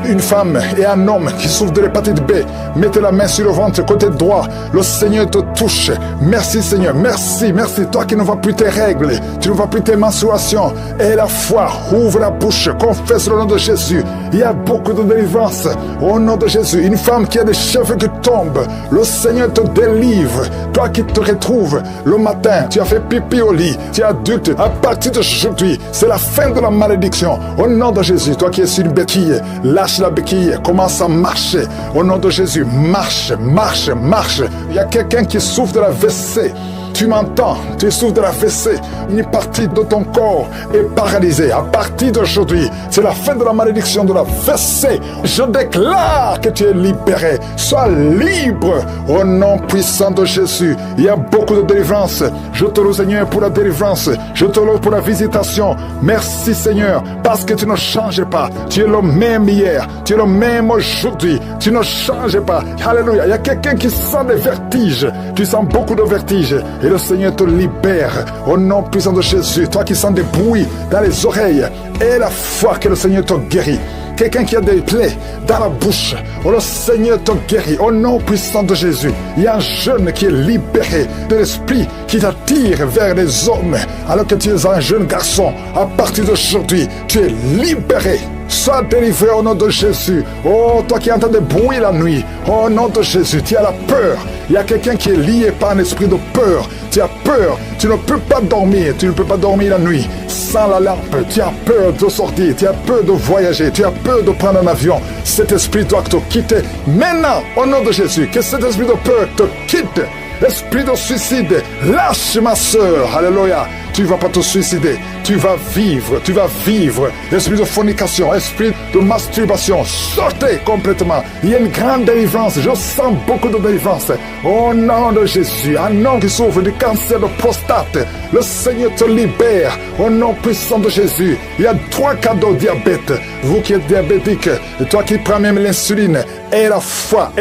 Une femme et un homme qui souffrent de l'hépatite B. Mettez la main sur le ventre, côté droit. Le Seigneur te touche. Merci Seigneur. Merci, merci. Toi qui ne vois plus tes règles, tu ne vois plus tes menstruations. Et la foi, ouvre la bouche, confesse le nom de Jésus. Il y a beaucoup de délivrance. Au nom de Jésus, une femme qui a des cheveux qui tombent. Le Seigneur te délivre. Toi qui te retrouves le matin, tu as fait pipi au lit. Tu es adulte. À partir d'aujourd'hui, c'est la fin de la malédiction. Au nom de Jésus, toi qui es sur une béquille, lâche la béquille, commence à marcher. Au nom de Jésus, marche, marche, marche. Il y a quelqu'un qui souffre de la WC. Tu m'entends, tu souffres de la WC. Une partie de ton corps est paralysée. À partir d'aujourd'hui, c'est la fin de la malédiction de la WC. Je déclare que tu es libéré. Sois libre au nom puissant de Jésus. Il y a beaucoup de délivrance. Je te loue Seigneur pour la délivrance. Je te loue pour la visitation. Merci Seigneur, parce que tu ne changes pas. Tu es le même hier. Tu es le même aujourd'hui. Tu ne changes pas. Alléluia. Il y a quelqu'un qui sent des vertiges. Tu sens beaucoup de vertiges. Et le Seigneur te libère au nom puissant de Jésus. Toi qui sens des bruits dans les oreilles, et la foi que le Seigneur te guérit. Quelqu'un qui a des plaies dans la bouche, oh, le Seigneur te guérit au nom puissant de Jésus. Il y a un jeune qui est libéré de l'esprit qui t'attire vers les hommes alors que tu es un jeune garçon. À partir d'aujourd'hui, tu es libéré. Sois délivré au nom de Jésus. Oh, toi qui entends des bruits la nuit, au nom de Jésus, tu as la peur. Il y a quelqu'un qui est lié par un esprit de peur. Tu as peur, tu ne peux pas dormir, tu ne peux pas dormir la nuit sans la lampe. Tu as peur de sortir, tu as peur de voyager, tu as peur de prendre un avion. Cet esprit doit te quitter maintenant, au nom de Jésus. Que cet esprit de peur te quitte. Esprit de suicide, lâche ma soeur. Alléluia. Tu ne vas pas te suicider. tu vas vivre, tu vas vivre. Esprit de fornication, esprit de masturbation, sortez complètement. Il y a une grande délivrance, je sens beaucoup de délivrance. Au nom de Jésus, un homme qui souffre du cancer de prostate, le Seigneur te libère. Au nom puissant de Jésus, il y a 3 cas de diabète. Vous qui êtes diabétique, et toi qui prends même l'insuline, et la foi,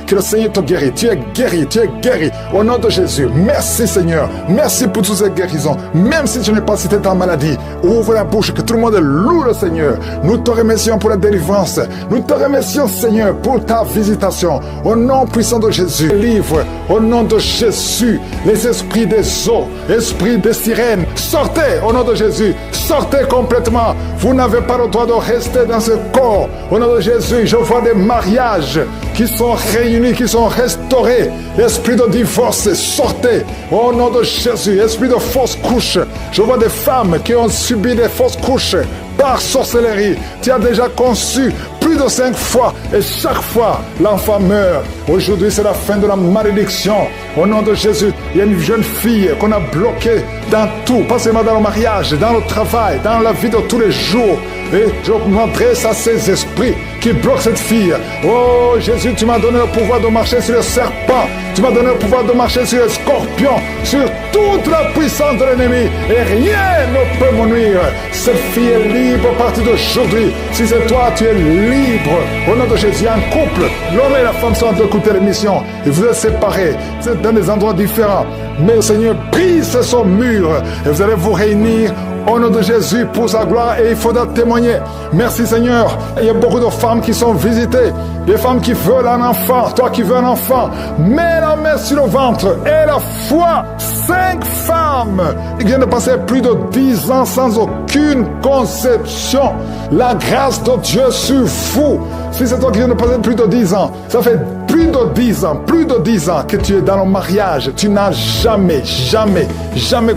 que le Seigneur te guérit. Tu es guéri, tu es guéri. Au nom de Jésus, merci Seigneur. Merci pour toutes ces guérisons. Même si tu n'es pas cité en maladie, ouvre la bouche, que tout le monde loue le Seigneur. Nous te remercions pour la délivrance. Nous te remercions Seigneur pour ta visitation. Au nom puissant de Jésus, livre, au nom de Jésus, les esprits des eaux, esprits des sirènes, sortez au nom de Jésus. Sortez complètement. Vous n'avez pas le droit de rester dans ce corps. Au nom de Jésus, je vois des mariages qui sont réunis, qui sont restaurés. Esprit de divorce, sortez au nom de Jésus. Esprit de fausse couche, je vois des femmes qui ont subi des fausses couches par sorcellerie. Tu as déjà conçu plus de 5 fois et chaque fois l'enfant meurt. Aujourd'hui c'est la fin de la malédiction. Au nom de Jésus, il y a une jeune fille qu'on a bloquée dans tout, pas seulement dans le mariage, dans le travail, dans la vie de tous les jours. Et je m'adresse à ces esprits qui bloquent cette fille. Oh Jésus, tu m'as donné le pouvoir de marcher sur les serpents. Tu m'as donné le pouvoir de marcher sur les scorpions, sur toute la puissance de l'ennemi. Et rien ne peut me nuire. Cette fille est libre à partir d'aujourd'hui. Si c'est toi, tu es libre. Au nom de Jésus, un couple, l'homme et la femme sont en train d'écouter l'émission. Et vous êtes séparés. Vous êtes dans des endroits différents. Mais le Seigneur brise son mur. Et vous allez vous réunir au nom de Jésus pour sa gloire, et il faudra témoigner. Merci Seigneur. Il y a beaucoup de femmes qui sont visitées, des femmes qui veulent un enfant. Toi qui veux un enfant, mets la main sur le ventre et la foi. 5 femmes qui viennent de passer plus de 10 ans sans aucune conception. La grâce de Dieu sur vous. Si c'est toi qui viens de passer plus de 10 ans, ça fait plus de 10 ans que tu es dans le mariage. Tu n'as jamais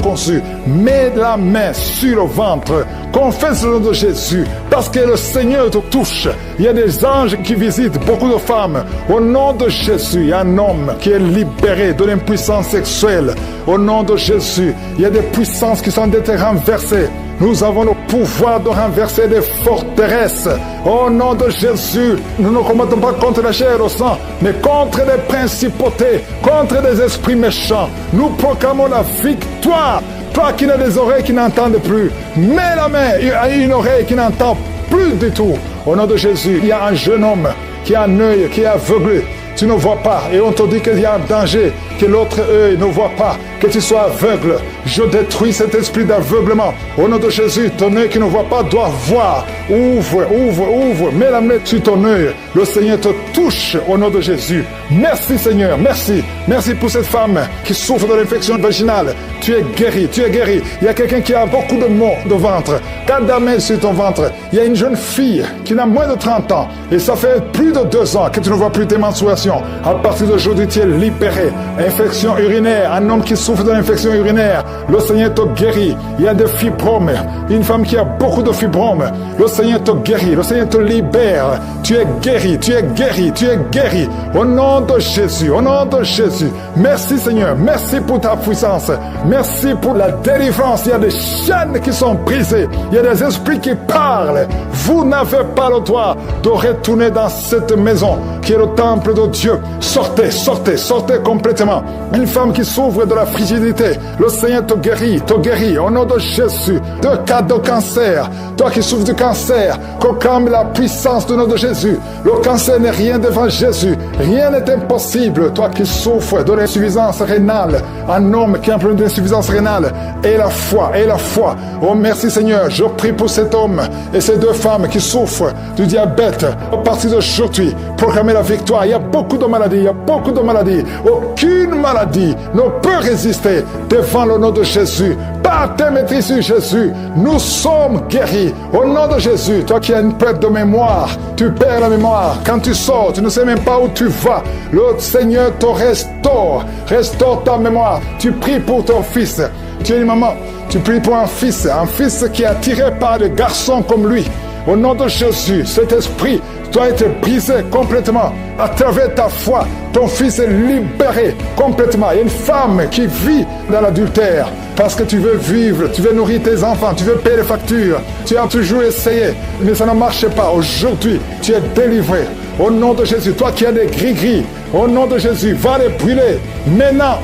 conçu. Mets la main sur le ventre. Confesse le nom de Jésus. Parce que le Seigneur te touche. Il y a des anges qui visitent beaucoup de femmes. Au nom de Jésus, il y a un homme qui est libéré de l'impuissance sexuelle. Au nom de Jésus, il y a des puissances qui sont été renversées. Nous avons le pouvoir de renverser des forteresses. Au nom de Jésus, nous ne combattons pas contre la chair et le sang, mais contre des principautés, contre des esprits méchants. Nous proclamons la victoire. Toi qui n'as des oreilles qui n'entendent plus, mets la main à une oreille qui n'entend plus du tout. Au nom de Jésus, il y a un jeune homme qui a un œil qui est aveuglé. Tu ne vois pas et on te dit qu'il y a un danger, que l'autre œil ne voit pas, que tu sois aveugle. Je détruis cet esprit d'aveuglement. Au nom de Jésus, ton œil qui ne voit pas doit voir. Ouvre, mets la main sur ton œil. Le Seigneur te touche au nom de Jésus. Merci Seigneur, merci pour cette femme qui souffre de l'infection vaginale. Tu es guéri. Il y a quelqu'un qui a beaucoup de maux de ventre. Garde la main sur ton ventre. Il y a une jeune fille qui a moins de 30 ans et ça fait plus de 2 ans que tu ne vois plus tes menstruations. À partir d'aujourd'hui, tu es libéré. Infection urinaire, un homme qui souffre de l'infection urinaire, le Seigneur te guérit. Il y a des fibromes, une femme qui a beaucoup de fibromes, le Seigneur te guérit, le Seigneur te libère. Tu es guéri. Au nom de Jésus, merci Seigneur, merci pour ta puissance, merci pour la délivrance. Il y a des chaînes qui sont brisées, il y a des esprits qui parlent. Vous n'avez pas le droit de retourner dans cette maison qui est le temple de Dieu. Sortez complètement. Une femme qui souffre de la frigidité, le Seigneur te guérit au nom de Jésus. De cas de cancer, toi qui souffres du cancer, proclame la puissance du nom de Jésus. Le cancer n'est rien devant Jésus, rien n'est impossible. Toi qui souffres de l'insuffisance rénale, un homme qui a un problème d'insuffisance rénale, et la foi. Oh merci Seigneur, je prie pour cet homme et ces 2 femmes qui souffrent du diabète. À partir d'aujourd'hui, proclamez la victoire. Il y a beaucoup de maladies. Aucune maladie ne peut résister devant le nom de Jésus. Par tes maîtrises sur Jésus, nous sommes guéris. Au nom de Jésus, toi qui as une perte de mémoire, tu perds la mémoire. Quand tu sors, tu ne sais même pas où tu vas. Le Seigneur te restaure ta mémoire. Tu pries pour ton fils. Tu es une maman, tu pries pour un fils qui est attiré par des garçons comme lui. Au nom de Jésus, cet esprit doit être brisé complètement. À travers ta foi, ton fils est libéré complètement. Il y a une femme qui vit dans l'adultère. parce que tu veux vivre, tu veux nourrir tes enfants, tu veux payer les factures. Tu as toujours essayé, mais ça ne marche pas. Aujourd'hui, tu es délivré. Au nom de Jésus, toi qui as des gris-gris, au nom de Jésus, va les brûler. Maintenant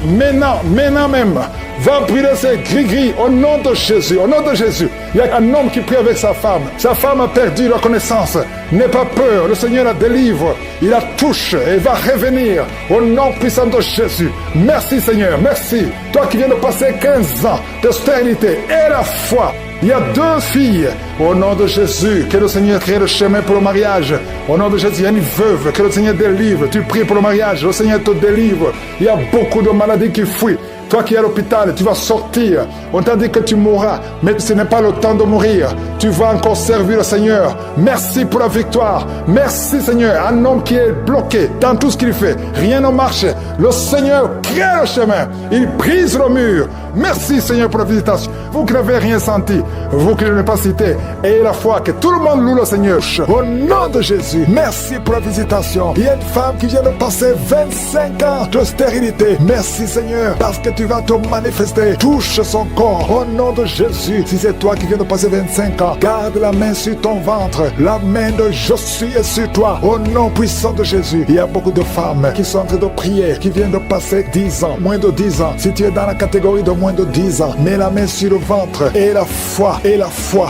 même. Va brûler ces gris-gris au nom de Jésus. Au nom de Jésus. Il y a un homme qui prie avec sa femme. Sa femme a perdu la connaissance. N'aie pas peur. Le Seigneur la délivre. Il la touche et va revenir. Au nom puissant de Jésus. Merci Seigneur. Merci. Toi qui viens de passer 15 ans de stérilité et la foi. Il y a 2 filles. Au nom de Jésus, que le Seigneur crée le chemin pour le mariage. Au nom de Jésus, il y a une veuve. Que le Seigneur délivre. Tu pries pour le mariage. Le Seigneur te délivre. Il y a beaucoup de maladies qui fuient. Toi qui es à l'hôpital, tu vas sortir. On t'a dit que tu mourras, mais ce n'est pas le temps de mourir. Tu vas encore servir le Seigneur. Merci pour la victoire. Merci Seigneur. Un homme qui est bloqué dans tout ce qu'il fait. Rien ne marche. Le Seigneur crée le chemin. Il brise le mur. Merci Seigneur pour la visitation. Vous qui n'avez rien senti, vous qui ne l'avez pas cité, ayez la foi que tout le monde loue le Seigneur. Au nom de Jésus, merci pour la visitation. Il y a une femme qui vient de passer 25 ans de stérilité. Merci Seigneur, parce que tu vas te manifester. Touche son corps. Au nom de Jésus, si c'est toi qui viens de passer 25 ans, garde la main sur ton ventre. La main de Jésus est sur toi. Au nom puissant de Jésus, il y a beaucoup de femmes qui sont en train de prier, qui viennent de passer 10 ans, moins de 10 ans. Si tu es dans la catégorie de moins de 10 ans, mets la main sur le ventre et la foi,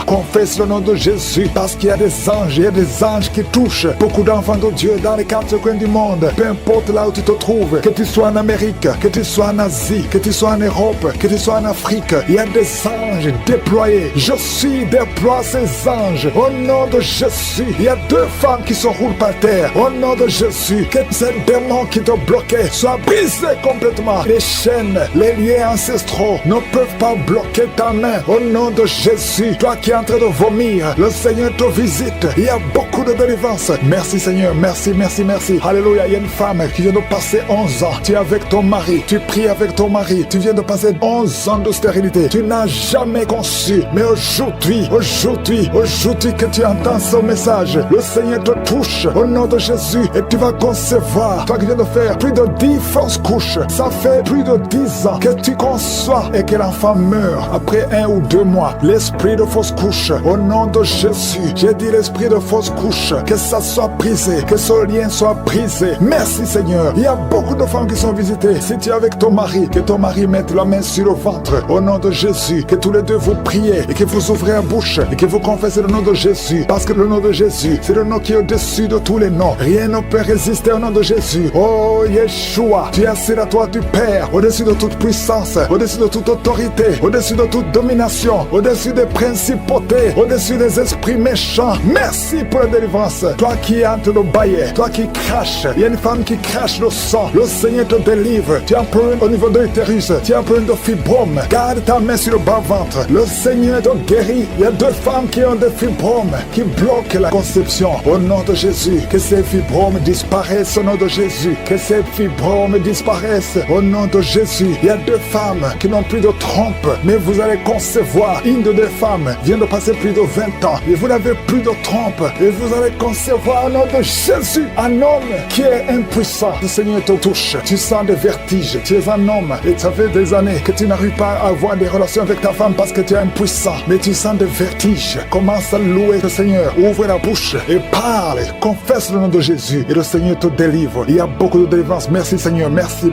confesse le nom de Jésus, parce qu'il y a des anges, il y a des anges qui touchent beaucoup d'enfants de Dieu dans les 4 coins du monde. Peu importe là où tu te trouves, que tu sois en Amérique, que tu sois en Asie, que tu sois en Europe, que tu sois en Afrique, il y a des anges déployés. Je suis déploie ces anges au nom de Jésus. Il y a 2 femmes qui se roulent par terre au nom de Jésus. Que ces démons qui te bloquaient soient brisés complètement. Les chaînes, les liens ancestraux ne peuvent pas bloquer ta main au nom de Jésus. Toi qui es en train de vomir, le Seigneur te visite. Il y a beaucoup de délivrance. Merci Seigneur, merci. Alléluia. Il y a une femme qui vient de passer 11 ans. Tu es avec ton mari, tu pries avec ton mari. Tu viens de passer 11 ans de stérilité. Tu n'as jamais conçu. Mais aujourd'hui que tu entends ce message, le Seigneur te touche au nom de Jésus et tu vas concevoir. Toi qui viens de faire plus de 10 fausses couches, ça fait plus de 10 ans que tu conçois et que l'enfant meurt après 1 ou 2 mois. L'esprit de fausse couche, au nom de Jésus, j'ai dit l'esprit de fausse couche, que ça soit brisé, que ce lien soit brisé. Merci Seigneur. Il y a beaucoup de femmes qui sont visitées. Si tu es avec ton mari, que ton mari mette la main sur le ventre, au nom de Jésus, que tous les deux vous priez et que vous ouvrez la bouche et que vous confessez le nom de Jésus, parce que le nom de Jésus, c'est le nom qui est au-dessus de tous les noms. Rien ne peut résister au nom de Jésus. Oh Yeshua, tu es assis à toi du Père, au-dessus de toute puissance, au-dessus de toute autorité, au-dessus de toute domination, au-dessus des principautés, au-dessus des esprits méchants. Merci pour la délivrance. Toi qui es en train de bailler, toi qui craches, il y a une femme qui crache le sang, le Seigneur te délivre. Tu as un problème au niveau de l'utérus, tu as un problème de fibrome, garde ta main sur le bas-ventre, le Seigneur te guérit. Il y a 2 femmes qui ont des fibromes, qui bloquent la conception. Au nom de Jésus, que ces fibromes disparaissent au nom de Jésus, que ces fibromes disparaissent au nom de Jésus. Il y a 2 femmes qui n'ont plus de trompe, mais vous allez concevoir. Une de 2 femmes vient de passer plus de 20 ans et vous n'avez plus de trompe, et vous allez concevoir au nom de Jésus un homme qui est impuissant. Le Seigneur te touche, tu sens des vertiges, tu es un homme et ça fait des années que tu n'arrives pas à avoir des relations avec ta femme parce que tu es impuissant, mais tu sens des vertiges. Commence à louer le Seigneur, ouvre la bouche et parle, confesse le nom de Jésus et le Seigneur te délivre. Il y a beaucoup de délivrance. Merci Seigneur, merci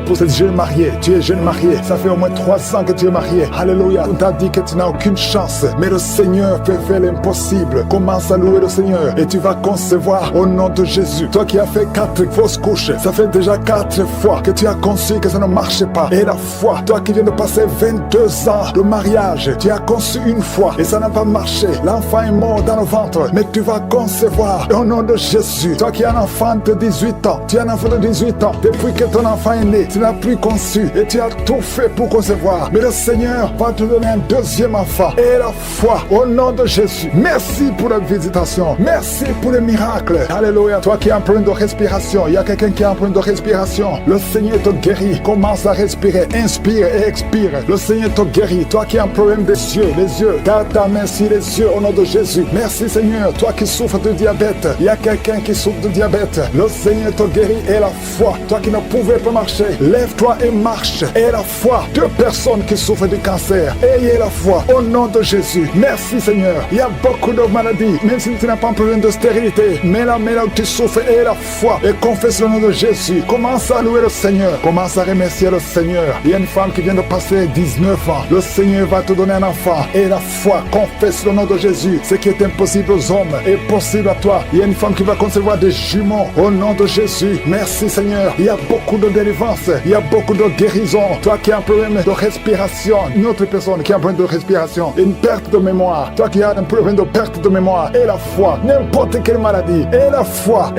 pour cette jeune mariée. Tu es jeune mariée, ça fait au moins 3 ans que tu es mariée. Alléluia. On t'a dit que tu n'as aucune chance, mais le Seigneur peut faire l'impossible. Commence à louer le Seigneur et tu vas concevoir au nom de Jésus. Toi qui as fait 4 fausses couches, ça fait déjà 4 fois que tu as conçu que ça ne marchait pas. Et la foi, toi qui viens de passer 22 ans de mariage, tu as conçu une fois et ça n'a pas marché. L'enfant est mort dans le ventre, mais tu vas concevoir au nom de Jésus. Toi qui as un enfant de 18 ans, tu as un enfant de 18 ans, depuis que ton enfant est né, tu n'as plus conçu et tu as tout fait pour concevoir. Mais le Seigneur va te donner un 2e enfant. Et la foi, au nom de Jésus. Merci pour la visitation. Merci pour le miracle. Alléluia. Toi qui es en problème de respiration, il y a quelqu'un qui est en problème de respiration. Le Seigneur te guérit. Commence à respirer. Inspire et expire. Le Seigneur te guérit. Toi qui as un problème des yeux, les yeux, garde ta main sur les yeux au nom de Jésus. Merci Seigneur. Toi qui souffres de diabète, il y a quelqu'un qui souffre de diabète. Le Seigneur te guérit et la foi. Toi qui ne pouvais pas marcher, lève-toi et marche. Et la foi. 2 personnes qui souffrent de cancer, ayez la foi au nom de Jésus. Merci Seigneur. Il y a beaucoup de maladies, même si tu n'as pas un problème de stérilité, mais là où tu souffres, ayez la foi et confesse le nom de Jésus. Commence à louer le Seigneur. Commence à remercier le Seigneur. Il y a une femme qui vient de passer 19 ans. Le Seigneur va te donner un enfant. Et la foi, confesse le nom de Jésus. Ce qui est impossible aux hommes est possible à toi. Il y a une femme qui va concevoir des jumeaux au nom de Jésus. Merci Seigneur. Il y a beaucoup de délivrance. Il y a beaucoup de guérison. Toi qui as un problème de respiration, une autre personne qui a un problème de respiration, une perte de mémoire, toi qui as un problème de perte de mémoire, et la foi, n'importe quelle maladie, et la foi,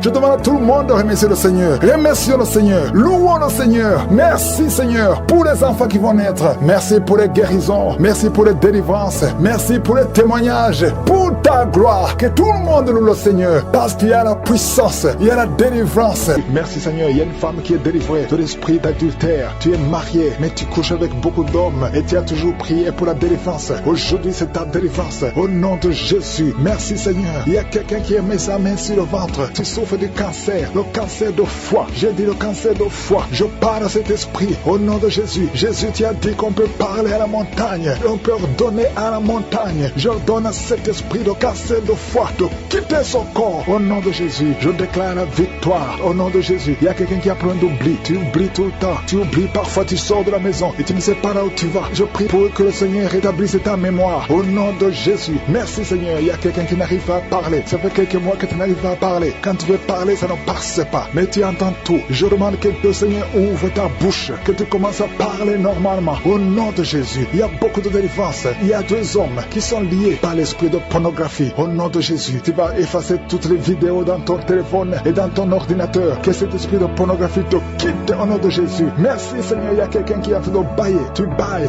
je demande à tout le monde de remercier le Seigneur. Remercions le Seigneur, louons le Seigneur. Merci Seigneur pour les enfants qui vont naître. Merci pour les guérisons, merci pour les délivrances, merci pour les témoignages, pour ta gloire, que tout le monde loue le Seigneur, parce qu'il y a la puissance, il y a la délivrance. Merci Seigneur. Il y a une femme qui est délivrée de l'esprit d'adultère. Tu es marié, mais tu couches avec beaucoup d'hommes et tu as toujours prié pour la délivrance. Aujourd'hui, c'est ta délivrance. Au nom de Jésus, merci Seigneur. Il y a quelqu'un qui a mis sa main sur le ventre. Tu souffres du cancer, le cancer de foie. J'ai dit le cancer de foie. Je parle à cet esprit au nom de Jésus. Jésus, tu as dit qu'on peut parler à la montagne. On peut ordonner à la montagne. J'ordonne à cet esprit de cancer de foie de quitter son corps. Au nom de Jésus, je déclare la victoire. Au nom de Jésus, il y a quelqu'un qui a plein d'oubli. Tu oublies tout le temps. Tu oublies parfois, tu sors de la maison et tu ne sais pas là où tu vas. Je prie pour que le Seigneur rétablisse ta mémoire. Au nom de Jésus. Merci Seigneur. Il y a quelqu'un qui n'arrive pas à parler. Ça fait quelques mois que tu n'arrives pas à parler. Quand tu veux parler, ça ne passe pas. Mais tu entends tout. Je demande que le Seigneur ouvre ta bouche. Que tu commences à parler normalement. Au nom de Jésus. Il y a beaucoup de délivrance. Il y a 2 hommes qui sont liés par l'esprit de pornographie. Au nom de Jésus. Tu vas effacer toutes les vidéos dans ton téléphone et dans ton ordinateur. Que cet esprit de pornographie te quitte au nom de Jésus. Merci Seigneur. Il y a quelqu'un qui est en train de bailler. Tu bailles.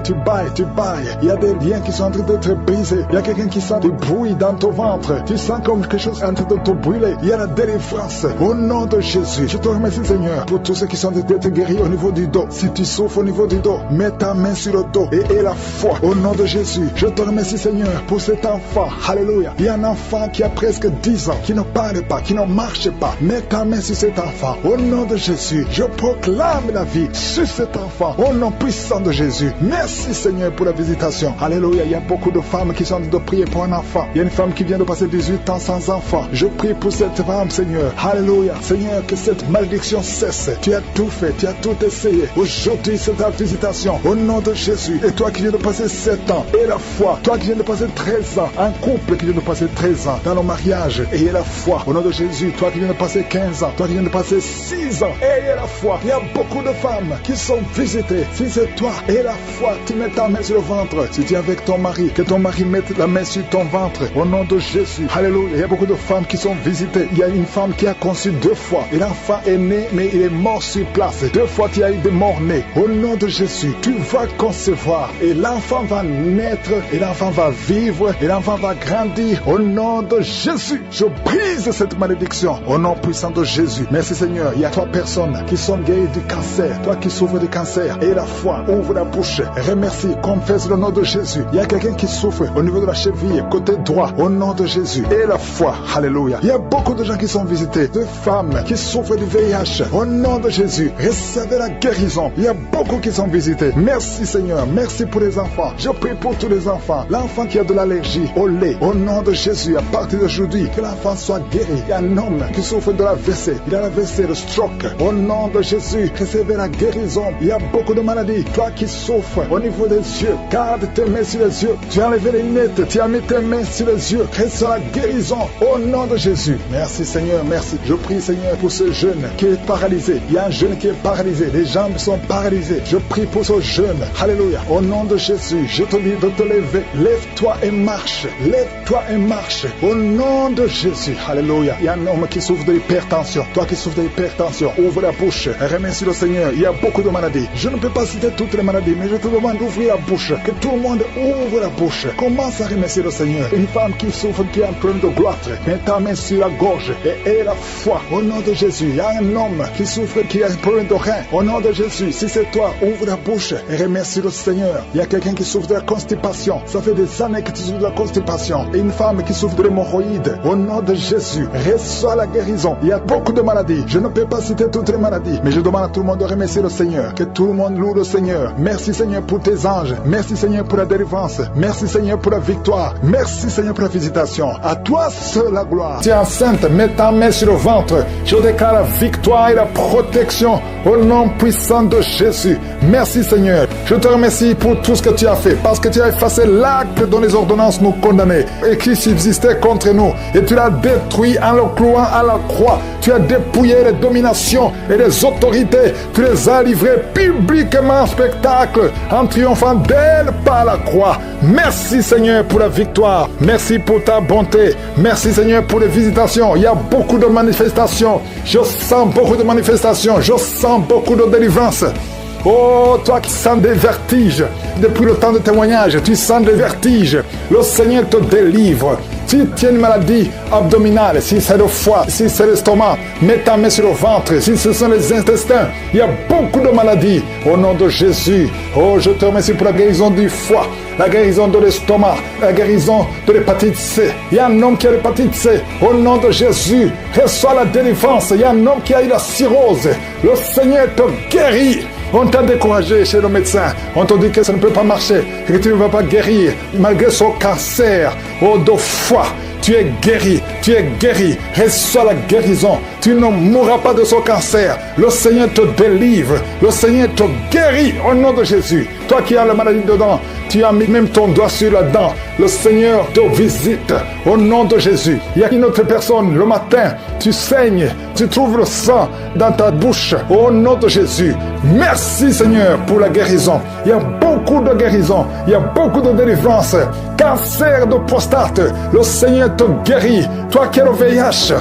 Il y a des liens qui sont en train d'être brisés. Il y a quelqu'un qui sent du bruit dans ton ventre. Tu sens comme quelque chose en train de te brûler. Il y a la délivrance. Au nom de Jésus. Je te remercie Seigneur pour tous ceux qui sont d'être guéris au niveau du dos. Si tu souffres au niveau du dos, mets ta main sur le dos et la foi. Au nom de Jésus. Je te remercie Seigneur pour cet enfant. Alléluia. Il y a un enfant qui a presque 10 ans, qui ne parle pas, qui ne marche pas. Mets ta main sur cet enfant. Au nom de Jésus. Je proclame la vie sur cet enfant. Au nom puissant de Jésus. Merci Seigneur pour la visitation. Alléluia. Il y a beaucoup de femmes qui sont de prier pour un enfant. Il y a une femme qui vient de passer 18 ans sans enfant. Je prie pour cette femme Seigneur. Alléluia. Seigneur, que cette malédiction cesse. Tu as tout fait. Tu as tout essayé. Aujourd'hui c'est ta visitation. Au nom de Jésus. Et toi qui viens de passer 7 ans. Et la foi. Toi qui viens de passer 13 ans. Un couple qui vient de passer 13 ans dans le mariage. Et la foi. Au nom de Jésus. Toi qui viens de passer 15 ans. Toi qui viens de passer 6 ans. Et la foi. Il y a beaucoup de femmes qui sont visitées. Si c'est toi et la foi, tu mets ta main sur le ventre. Si tu es avec ton mari, que ton mari mette la main sur ton ventre. Au nom de Jésus. Alléluia. Il y a beaucoup de femmes qui sont visitées. Il y a une femme qui a conçu 2 fois. Et l'enfant est né, mais il est mort sur place. 2 fois, tu as eu des morts-nés. Au nom de Jésus, tu vas concevoir. Et l'enfant va naître. Et l'enfant va vivre. Et l'enfant va grandir. Au nom de Jésus, je brise cette malédiction. Au nom puissant de Jésus. Merci Seigneur. Il y a 3 personnes qui sont guéries du cancer. Toi qui souffres du cancer. Et la foi, ouvre la bouche. Remercie, confesse le nom de Jésus. Il y a quelqu'un qui souffre au niveau de la cheville, côté droit. Au nom de Jésus. Et la foi. Alléluia. Il y a beaucoup de gens qui sont visités. De femmes qui souffrent du VIH. Au nom de Jésus. Recevez la guérison. Il y a beaucoup qui sont visités. Merci Seigneur. Merci pour les enfants. Je prie pour tous les enfants. L'enfant qui a de l'allergie au lait. Au nom de Jésus. À partir d'aujourd'hui, que l'enfant soit guéri. Il y a un homme qui souffre de la l'AVC. Il a l'AVC, le stroke. Au nom de Jésus, recevez la guérison. Il y a beaucoup de maladies. Toi qui souffres au niveau des yeux, garde tes mains sur les yeux. Tu as enlevé les lunettes. Tu as mis tes mains sur les yeux. Reçois la guérison au nom de Jésus. Merci Seigneur, merci. Je prie Seigneur pour ce jeune qui est paralysé. Il y a un jeune qui est paralysé. Les jambes sont paralysées. Je prie pour ce jeune. Alléluia. Au nom de Jésus, je te dis de te lever. Lève-toi et marche. Lève-toi et marche. Au nom de Jésus. Alléluia. Il y a un homme qui souffre de l'hypertension. Toi qui souffres de l'hypertension, ouvre la bouche. Remercie le Seigneur. Il y a beaucoup de maladies. Je ne peux pas citer toutes les maladies, mais je te demande d'ouvrir la bouche. Que tout le monde ouvre la bouche. Commence à remercier le Seigneur. Une femme qui souffre, qui a un problème de gloître, mets ta main sur la gorge et aie la foi. Au nom de Jésus, il y a un homme qui souffre, qui a un problème de rein. Au nom de Jésus, si c'est toi, ouvre la bouche et remercie le Seigneur. Il y a quelqu'un qui souffre de la constipation. Ça fait des années que tu souffres de la constipation. Et une femme qui souffre de l'hémorroïde. Au nom de Jésus, reçois la guérison. Il y a beaucoup de maladies. Je ne peux pas citer toutes les maladies, mais je demande à tout le monde de remercier le Seigneur. Que tout le monde loue le Seigneur. Merci Seigneur pour tes anges. Merci Seigneur pour la délivrance. Merci Seigneur pour la victoire. Merci Seigneur pour la visitation. À toi seul la gloire. Tu es enceinte, mets ta main sur le ventre. Je déclare la victoire et la protection au nom puissant de Jésus. Merci Seigneur. Je te remercie pour tout ce que tu as fait, parce que tu as effacé l'acte dont les ordonnances nous condamnaient et qui subsistait contre nous. Et tu l'as détruit en le clouant à la croix. Tu as dépouillé les dominations et les autorités. Tu les as livrées publiquement en spectacle, en triomphant d'elles par la croix. Merci Seigneur pour la victoire. Merci pour ta bonté. Merci Seigneur pour les visitations. Il y a beaucoup de manifestations. Je sens beaucoup de manifestations. Je sens beaucoup de délivrance. Oh, toi qui sens des vertiges, depuis le temps de témoignage, tu sens des vertiges. Le Seigneur te délivre. Si tu as une maladie abdominale, si c'est le foie, si c'est l'estomac, mets ta main sur le ventre. Si ce sont les intestins, il y a beaucoup de maladies. Au nom de Jésus, oh, je te remercie pour la guérison du foie, la guérison de l'estomac, la guérison de l'hépatite C. Il y a un homme qui a l'hépatite C. Au nom de Jésus, reçois la délivrance. Il y a un homme qui a eu la cirrhose. Le Seigneur te guérit. On t'a découragé chez le médecin. On t'a dit que ça ne peut pas marcher, que tu ne vas pas guérir. Malgré son cancer, de foie, tu es guéri. Tu es guéri. Reçois la guérison. Tu ne mourras pas de son cancer. Le Seigneur te délivre. Le Seigneur te guérit au nom de Jésus. Toi qui as la maladie dedans, tu as mis même ton doigt sur la dent. Le Seigneur te visite au nom de Jésus. Il y a une autre personne, le matin, tu saignes, tu trouves le sang dans ta bouche au nom de Jésus. Merci Seigneur pour la guérison. Il y a beaucoup de guérison. Il y a beaucoup de délivrance. Cancer de prostate, le Seigneur te guérit. Toi qui as le VIH,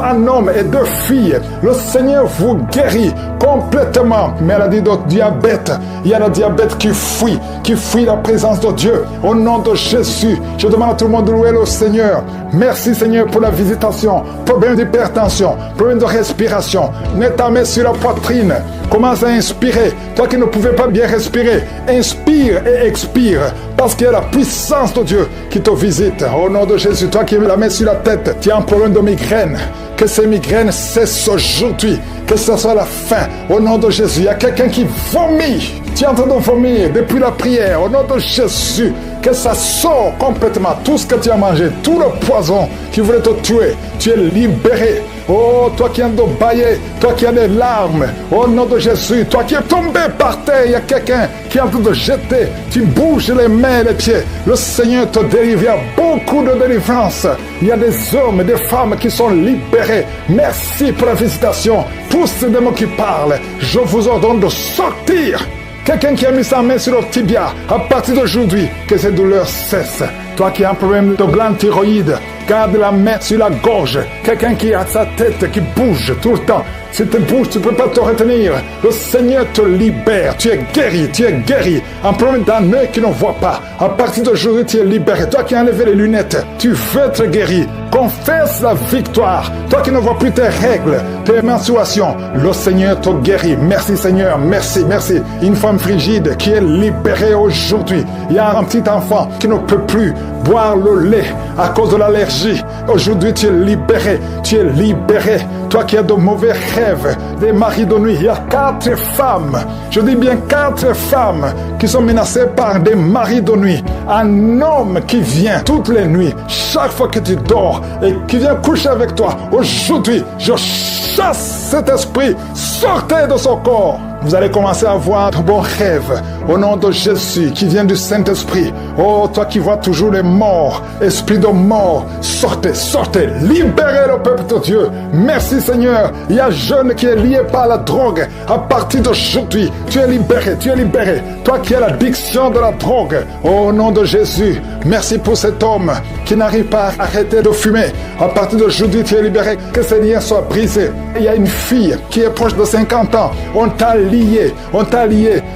un homme et 2 filles, le Seigneur vous guérit complètement. Maladie de diabète, il y a le diabète qui fuit la présence de Dieu. Au nom de Jésus, je demande à tout le monde de louer le Seigneur. Merci Seigneur pour la visitation. Problème d'hypertension, problème de respiration. Mets ta main sur la poitrine. Commence à inspirer. Toi qui ne pouvais pas bien respirer, inspire et expire. Parce qu'il y a la puissance de Dieu qui te visite. Au nom de Jésus, toi qui mets la main sur la tête, tu as un problème de migraine. Que ces migraines cessent aujourd'hui. Que ce soit la fin. Au nom de Jésus, il y a quelqu'un qui vomit. Tu es en train de vomir depuis la prière. Au nom de Jésus, que ça sort complètement. Tout ce que tu as mangé, tout le poison qui voulait te tuer, tu es libéré. Oh, toi qui es en train de bailler, toi qui as des larmes, au nom de Jésus, toi qui es tombé par terre, il y a quelqu'un qui est en train de jeter, tu bouges les mains et les pieds. Le Seigneur te délivre, il y a beaucoup de délivrance. Il y a des hommes et des femmes qui sont libérés. Merci pour la visitation. Tous ces démons qui parlent, je vous ordonne de sortir. Quelqu'un qui a mis sa main sur le tibia, à partir d'aujourd'hui, que ces douleurs cessent. Toi qui as un problème de glande thyroïde, garde la main sur la gorge. Quelqu'un qui a sa tête qui bouge tout le temps. Si tu bouges, tu ne peux pas te retenir. Le Seigneur te libère. Tu es guéri, tu es guéri. Un problème d'un œil qui ne voit pas. À partir d'aujourd'hui, tu es libéré. Toi qui as enlevé les lunettes, tu veux être guéri. Confesse la victoire. Toi qui ne vois plus tes règles, tes menstruations, le Seigneur te guérit. Merci Seigneur, merci, merci. Une femme frigide qui est libérée aujourd'hui. Il y a un petit enfant qui ne peut plus boire le lait à cause de l'allergie. Aujourd'hui, tu es libéré. Tu es libéré. Toi qui as de mauvais rêves, des maris de nuit. Il y a 4 femmes, je dis bien 4 femmes qui sont menacées par des maris de nuit. Un homme qui vient toutes les nuits, chaque fois que tu dors, et qui vient coucher avec toi. Aujourd'hui, je chasse cet esprit. Sortez de son corps. Vous allez commencer à voir de bons rêves au nom de Jésus qui vient du Saint-Esprit. Oh, toi qui vois toujours les morts, esprit de mort, sortez, sortez, libérez le peuple de Dieu. Merci Seigneur. Il y a un jeune qui est lié par la drogue. À partir d'aujourd'hui, tu es libéré, tu es libéré. Toi qui as l'addiction de la drogue, au nom de Jésus, merci pour cet homme qui n'arrive pas à arrêter de fumer. À partir d'aujourd'hui, tu es libéré. Que ces liens soient brisés. Il y a une fille qui est proche de 50 ans. On t'a lié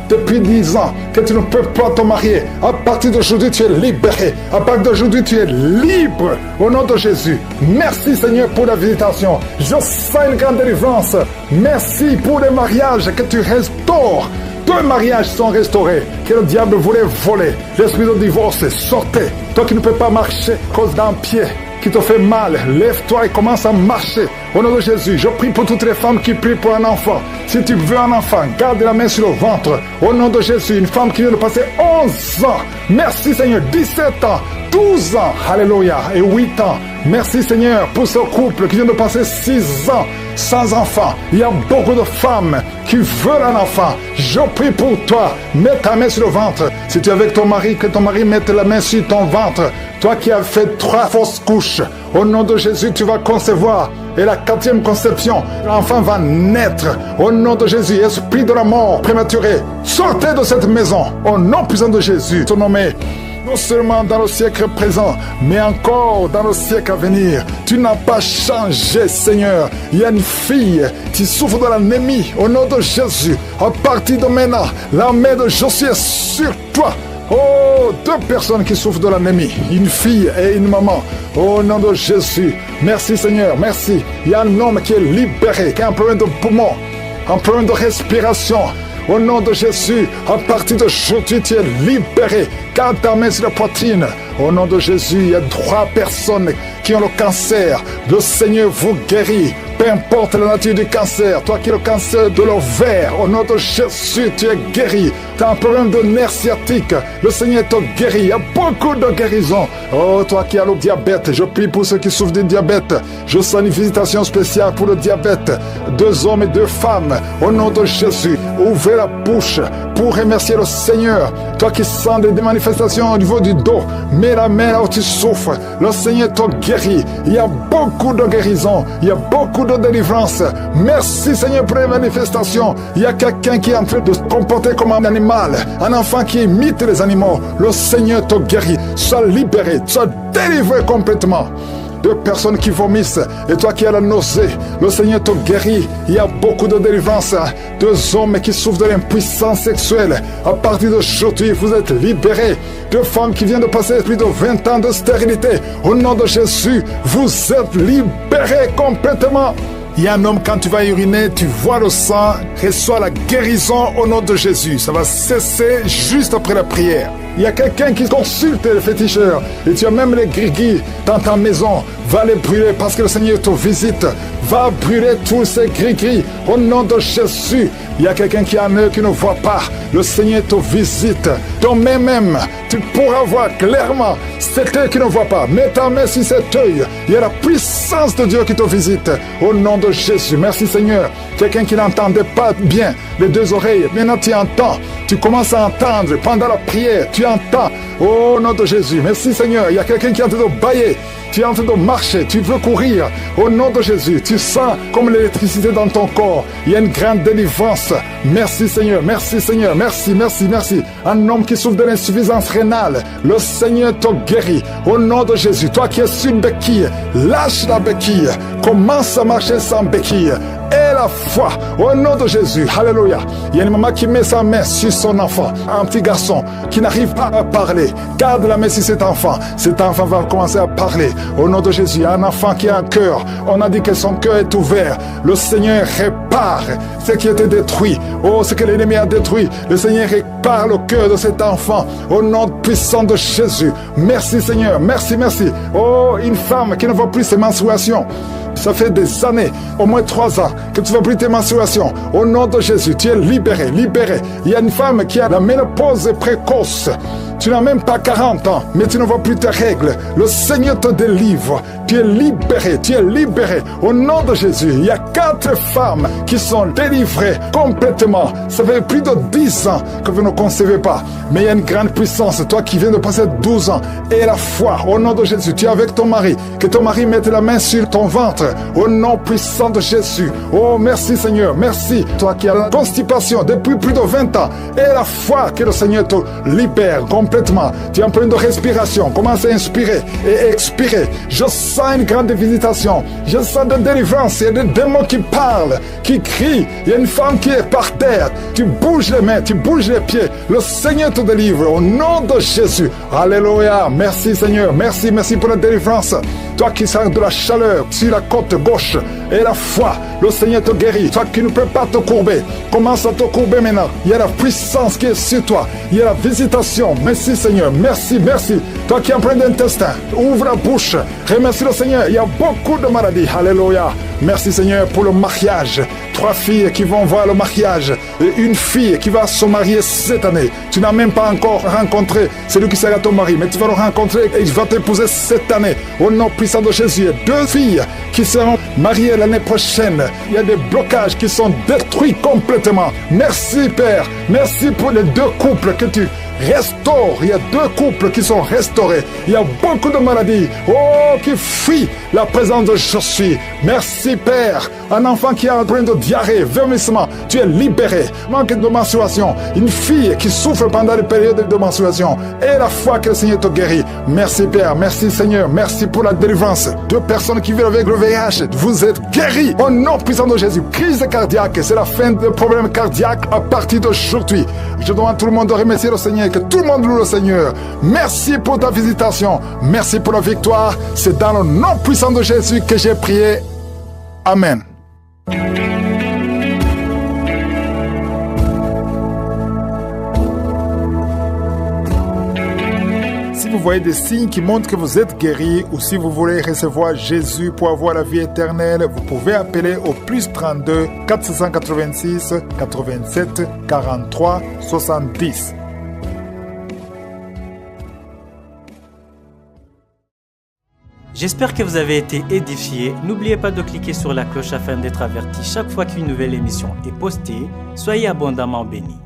depuis 10 ans, que tu ne peux pas te marier. À partir d'aujourd'hui, tu es libéré. À partir d'aujourd'hui, tu es libre. Au nom de Jésus. Merci Seigneur pour la visitation. Je sens une grande délivrance. Merci pour les mariages que tu restaures. 2 mariages sont restaurés que le diable voulait voler. L'esprit de divorce, sortez. Toi qui ne peux pas marcher à cause d'un pied qui te fait mal, lève-toi et commence à marcher. Au nom de Jésus, je prie pour toutes les femmes qui prient pour un enfant. Si tu veux un enfant, garde la main sur le ventre. Au nom de Jésus, une femme qui vient de passer 11 ans. Merci Seigneur, 17 ans, 12 ans, alléluia, et 8 ans. Merci Seigneur pour ce couple qui vient de passer 6 ans sans enfant. Il y a beaucoup de femmes qui veulent un enfant. Je prie pour toi. Mets ta main sur le ventre. Si tu es avec ton mari, que ton mari mette la main sur ton ventre. Toi qui as fait 3 fausses couches, au nom de Jésus, tu vas concevoir. Et la 4e conception, l'enfant va naître. Au nom de Jésus, esprit de la mort prématuré, sortez de cette maison. Au nom puissant de Jésus, ton nommé. Non seulement dans le siècle présent, mais encore dans le siècle à venir. Tu n'as pas changé, Seigneur. Il y a une fille qui souffre de l'anémie. Au nom de Jésus, à partir de maintenant, la main de Josué est sur toi. Oh, 2 personnes qui souffrent de l'anémie, une fille et une maman. Au nom de Jésus, merci Seigneur, merci. Il y a un homme qui est libéré, qui a un problème de poumon, un problème de respiration. Au nom de Jésus, à partir d'aujourd'hui, tu es libéré. Garde ta main sur la poitrine. Au nom de Jésus, il y a 3 personnes qui ont le cancer. Le Seigneur vous guérit. Peu importe la nature du cancer, toi qui as le cancer de l'ovaire, au nom de Jésus, tu es guéri. Tu as un problème de nerf sciatique, le Seigneur te guérit. Il y a beaucoup de guérisons. Oh, toi qui as le diabète, je prie pour ceux qui souffrent du diabète. Je sens une visitation spéciale pour le diabète. 2 hommes et 2 femmes, au nom de Jésus, ouvrez la bouche pour remercier le Seigneur. Toi qui sens des manifestations au niveau du dos, mets la main là où tu souffres. Le Seigneur te guérit. Il y a beaucoup de guérisons, il y a beaucoup de délivrance. Merci Seigneur pour les manifestations. Il y a quelqu'un qui est en train de se comporter comme un animal, un enfant qui imite les animaux. Le Seigneur te guérit. Sois libéré, sois délivré complètement. 2 personnes qui vomissent et toi qui as la nausée, le Seigneur te guérit. Il y a beaucoup de délivrance. 2 hommes qui souffrent de l'impuissance sexuelle. À partir d'aujourd'hui, vous êtes libérés. 2 femmes qui viennent de passer plus de 20 ans de stérilité. Au nom de Jésus, vous êtes libérés complètement. Il y a un homme, quand tu vas uriner, tu vois le sang, reçois la guérison au nom de Jésus. Ça va cesser juste après la prière. Il y a quelqu'un qui consulte les féticheurs et tu as même les gris-gris dans ta maison. Va les brûler parce que le Seigneur te visite. Va brûler tous ces gris-gris au nom de Jésus. Il y a quelqu'un qui a un œil qui ne voit pas. Le Seigneur te visite. Ton main même, tu pourras voir clairement cet œil qui ne voit pas. Mets ta main sur cet œil. Il y a la puissance de Dieu qui te visite. Au nom de Jésus. Merci Seigneur. Quelqu'un qui n'entendait pas bien les 2 oreilles. Maintenant tu entends. Tu commences à entendre pendant la prière. Tu entends. Au nom de Jésus. Merci Seigneur. Il y a quelqu'un qui est en train de bailler. Tu es en train de marcher, tu veux courir. Au nom de Jésus, tu sens comme l'électricité dans ton corps. Il y a une grande délivrance. Merci Seigneur, merci Seigneur, merci, merci, merci. Un homme qui souffre de l'insuffisance rénale, le Seigneur te guérit. Au nom de Jésus, toi qui es sur une béquille, lâche la béquille. Commence à marcher sans béquille. Et la foi, au nom de Jésus, alléluia. Il y a une maman qui met sa main sur son enfant, un petit garçon qui n'arrive pas à parler. Garde la main sur cet enfant va commencer à parler. Au nom de Jésus, il y a un enfant qui a un cœur. On a dit que son cœur est ouvert. Le Seigneur répare ce qui était détruit. Oh, ce que l'ennemi a détruit. Le Seigneur répare le cœur de cet enfant. Au nom puissant de Jésus. Merci Seigneur, merci, merci. Oh, une femme qui ne voit plus ses menstruations. Ça fait des années, au moins 3 ans, que tu ne vois plus tes menstruations. Au nom de Jésus, tu es libéré, libéré. Il y a une femme qui a la ménopause précoce. Tu n'as même pas 40 ans, mais tu ne vois plus tes règles. Le Seigneur te délivre. Tu es libéré, tu es libéré. Au nom de Jésus, il y a 4 femmes qui sont délivrées complètement. Ça fait plus de 10 ans que vous ne concevez pas. Mais il y a une grande puissance. Toi qui viens de passer 12 ans, et la foi, au nom de Jésus, tu es avec ton mari. Que ton mari mette la main sur ton ventre. Au nom puissant de Jésus. Oh, merci Seigneur, merci. Toi qui as la constipation depuis plus de 20 ans, et la foi que le Seigneur te libère complètement. Tu es en plein de respiration. Commence à inspirer et expirer. Je sens une grande visitation. Je sens de délivrance. Il y a des démons qui parlent, qui crient. Il y a une femme qui est par terre. Tu bouges les mains, tu bouges les pieds. Le Seigneur te délivre au nom de Jésus. Alléluia. Merci Seigneur. Merci, merci pour la délivrance. Toi qui sens de la chaleur sur la côte gauche et la foi, le Seigneur te guérit. Toi qui ne peux pas te courber, commence à te courber maintenant. Il y a la puissance qui est sur toi. Il y a la visitation. Merci Seigneur. Merci, merci. Toi qui es en plein d'intestin, ouvre la bouche. Remercie le Seigneur. Il y a beaucoup de maladies. Alléluia. Merci Seigneur pour le mariage. 3 filles qui vont voir le mariage et une fille qui va se marier cette année. Tu n'as même pas encore rencontré celui qui sera ton mari, mais tu vas le rencontrer et il va t'épouser cette année. Au nom puissant de Jésus, 2 filles qui seront mariées l'année prochaine. Il y a des blocages qui sont détruits complètement. Merci Père. Merci pour les 2 couples que tu restaures. Il y a 2 couples qui sont restaurés. Il y a beaucoup de maladies. Oh, qui fuient la présence de je suis. Merci Père. Un enfant qui a un problème de diarrhée, vomissement, tu es libéré. Manque de menstruation. Une fille qui souffre pendant les périodes de menstruation. Et la foi que le Seigneur te guérit. Merci Père. Merci Seigneur. Merci pour la délivrance. 2 personnes qui vivent avec le VIH. Vous êtes guéris. Au nom puissant de Jésus. Crise cardiaque. C'est la fin des problèmes cardiaques à partir d'aujourd'hui. Je demande à tout le monde de remercier le Seigneur. Que tout le monde loue le Seigneur. Merci pour ta visitation. Merci pour la victoire. C'est dans le nom puissant de Jésus que j'ai prié. Amen. Si vous voyez des signes qui montrent que vous êtes guéri ou si vous voulez recevoir Jésus pour avoir la vie éternelle, vous pouvez appeler au plus 32 486 87 43 70. J'espère que vous avez été édifiés. N'oubliez pas de cliquer sur la cloche afin d'être averti chaque fois qu'une nouvelle émission est postée. Soyez abondamment bénis.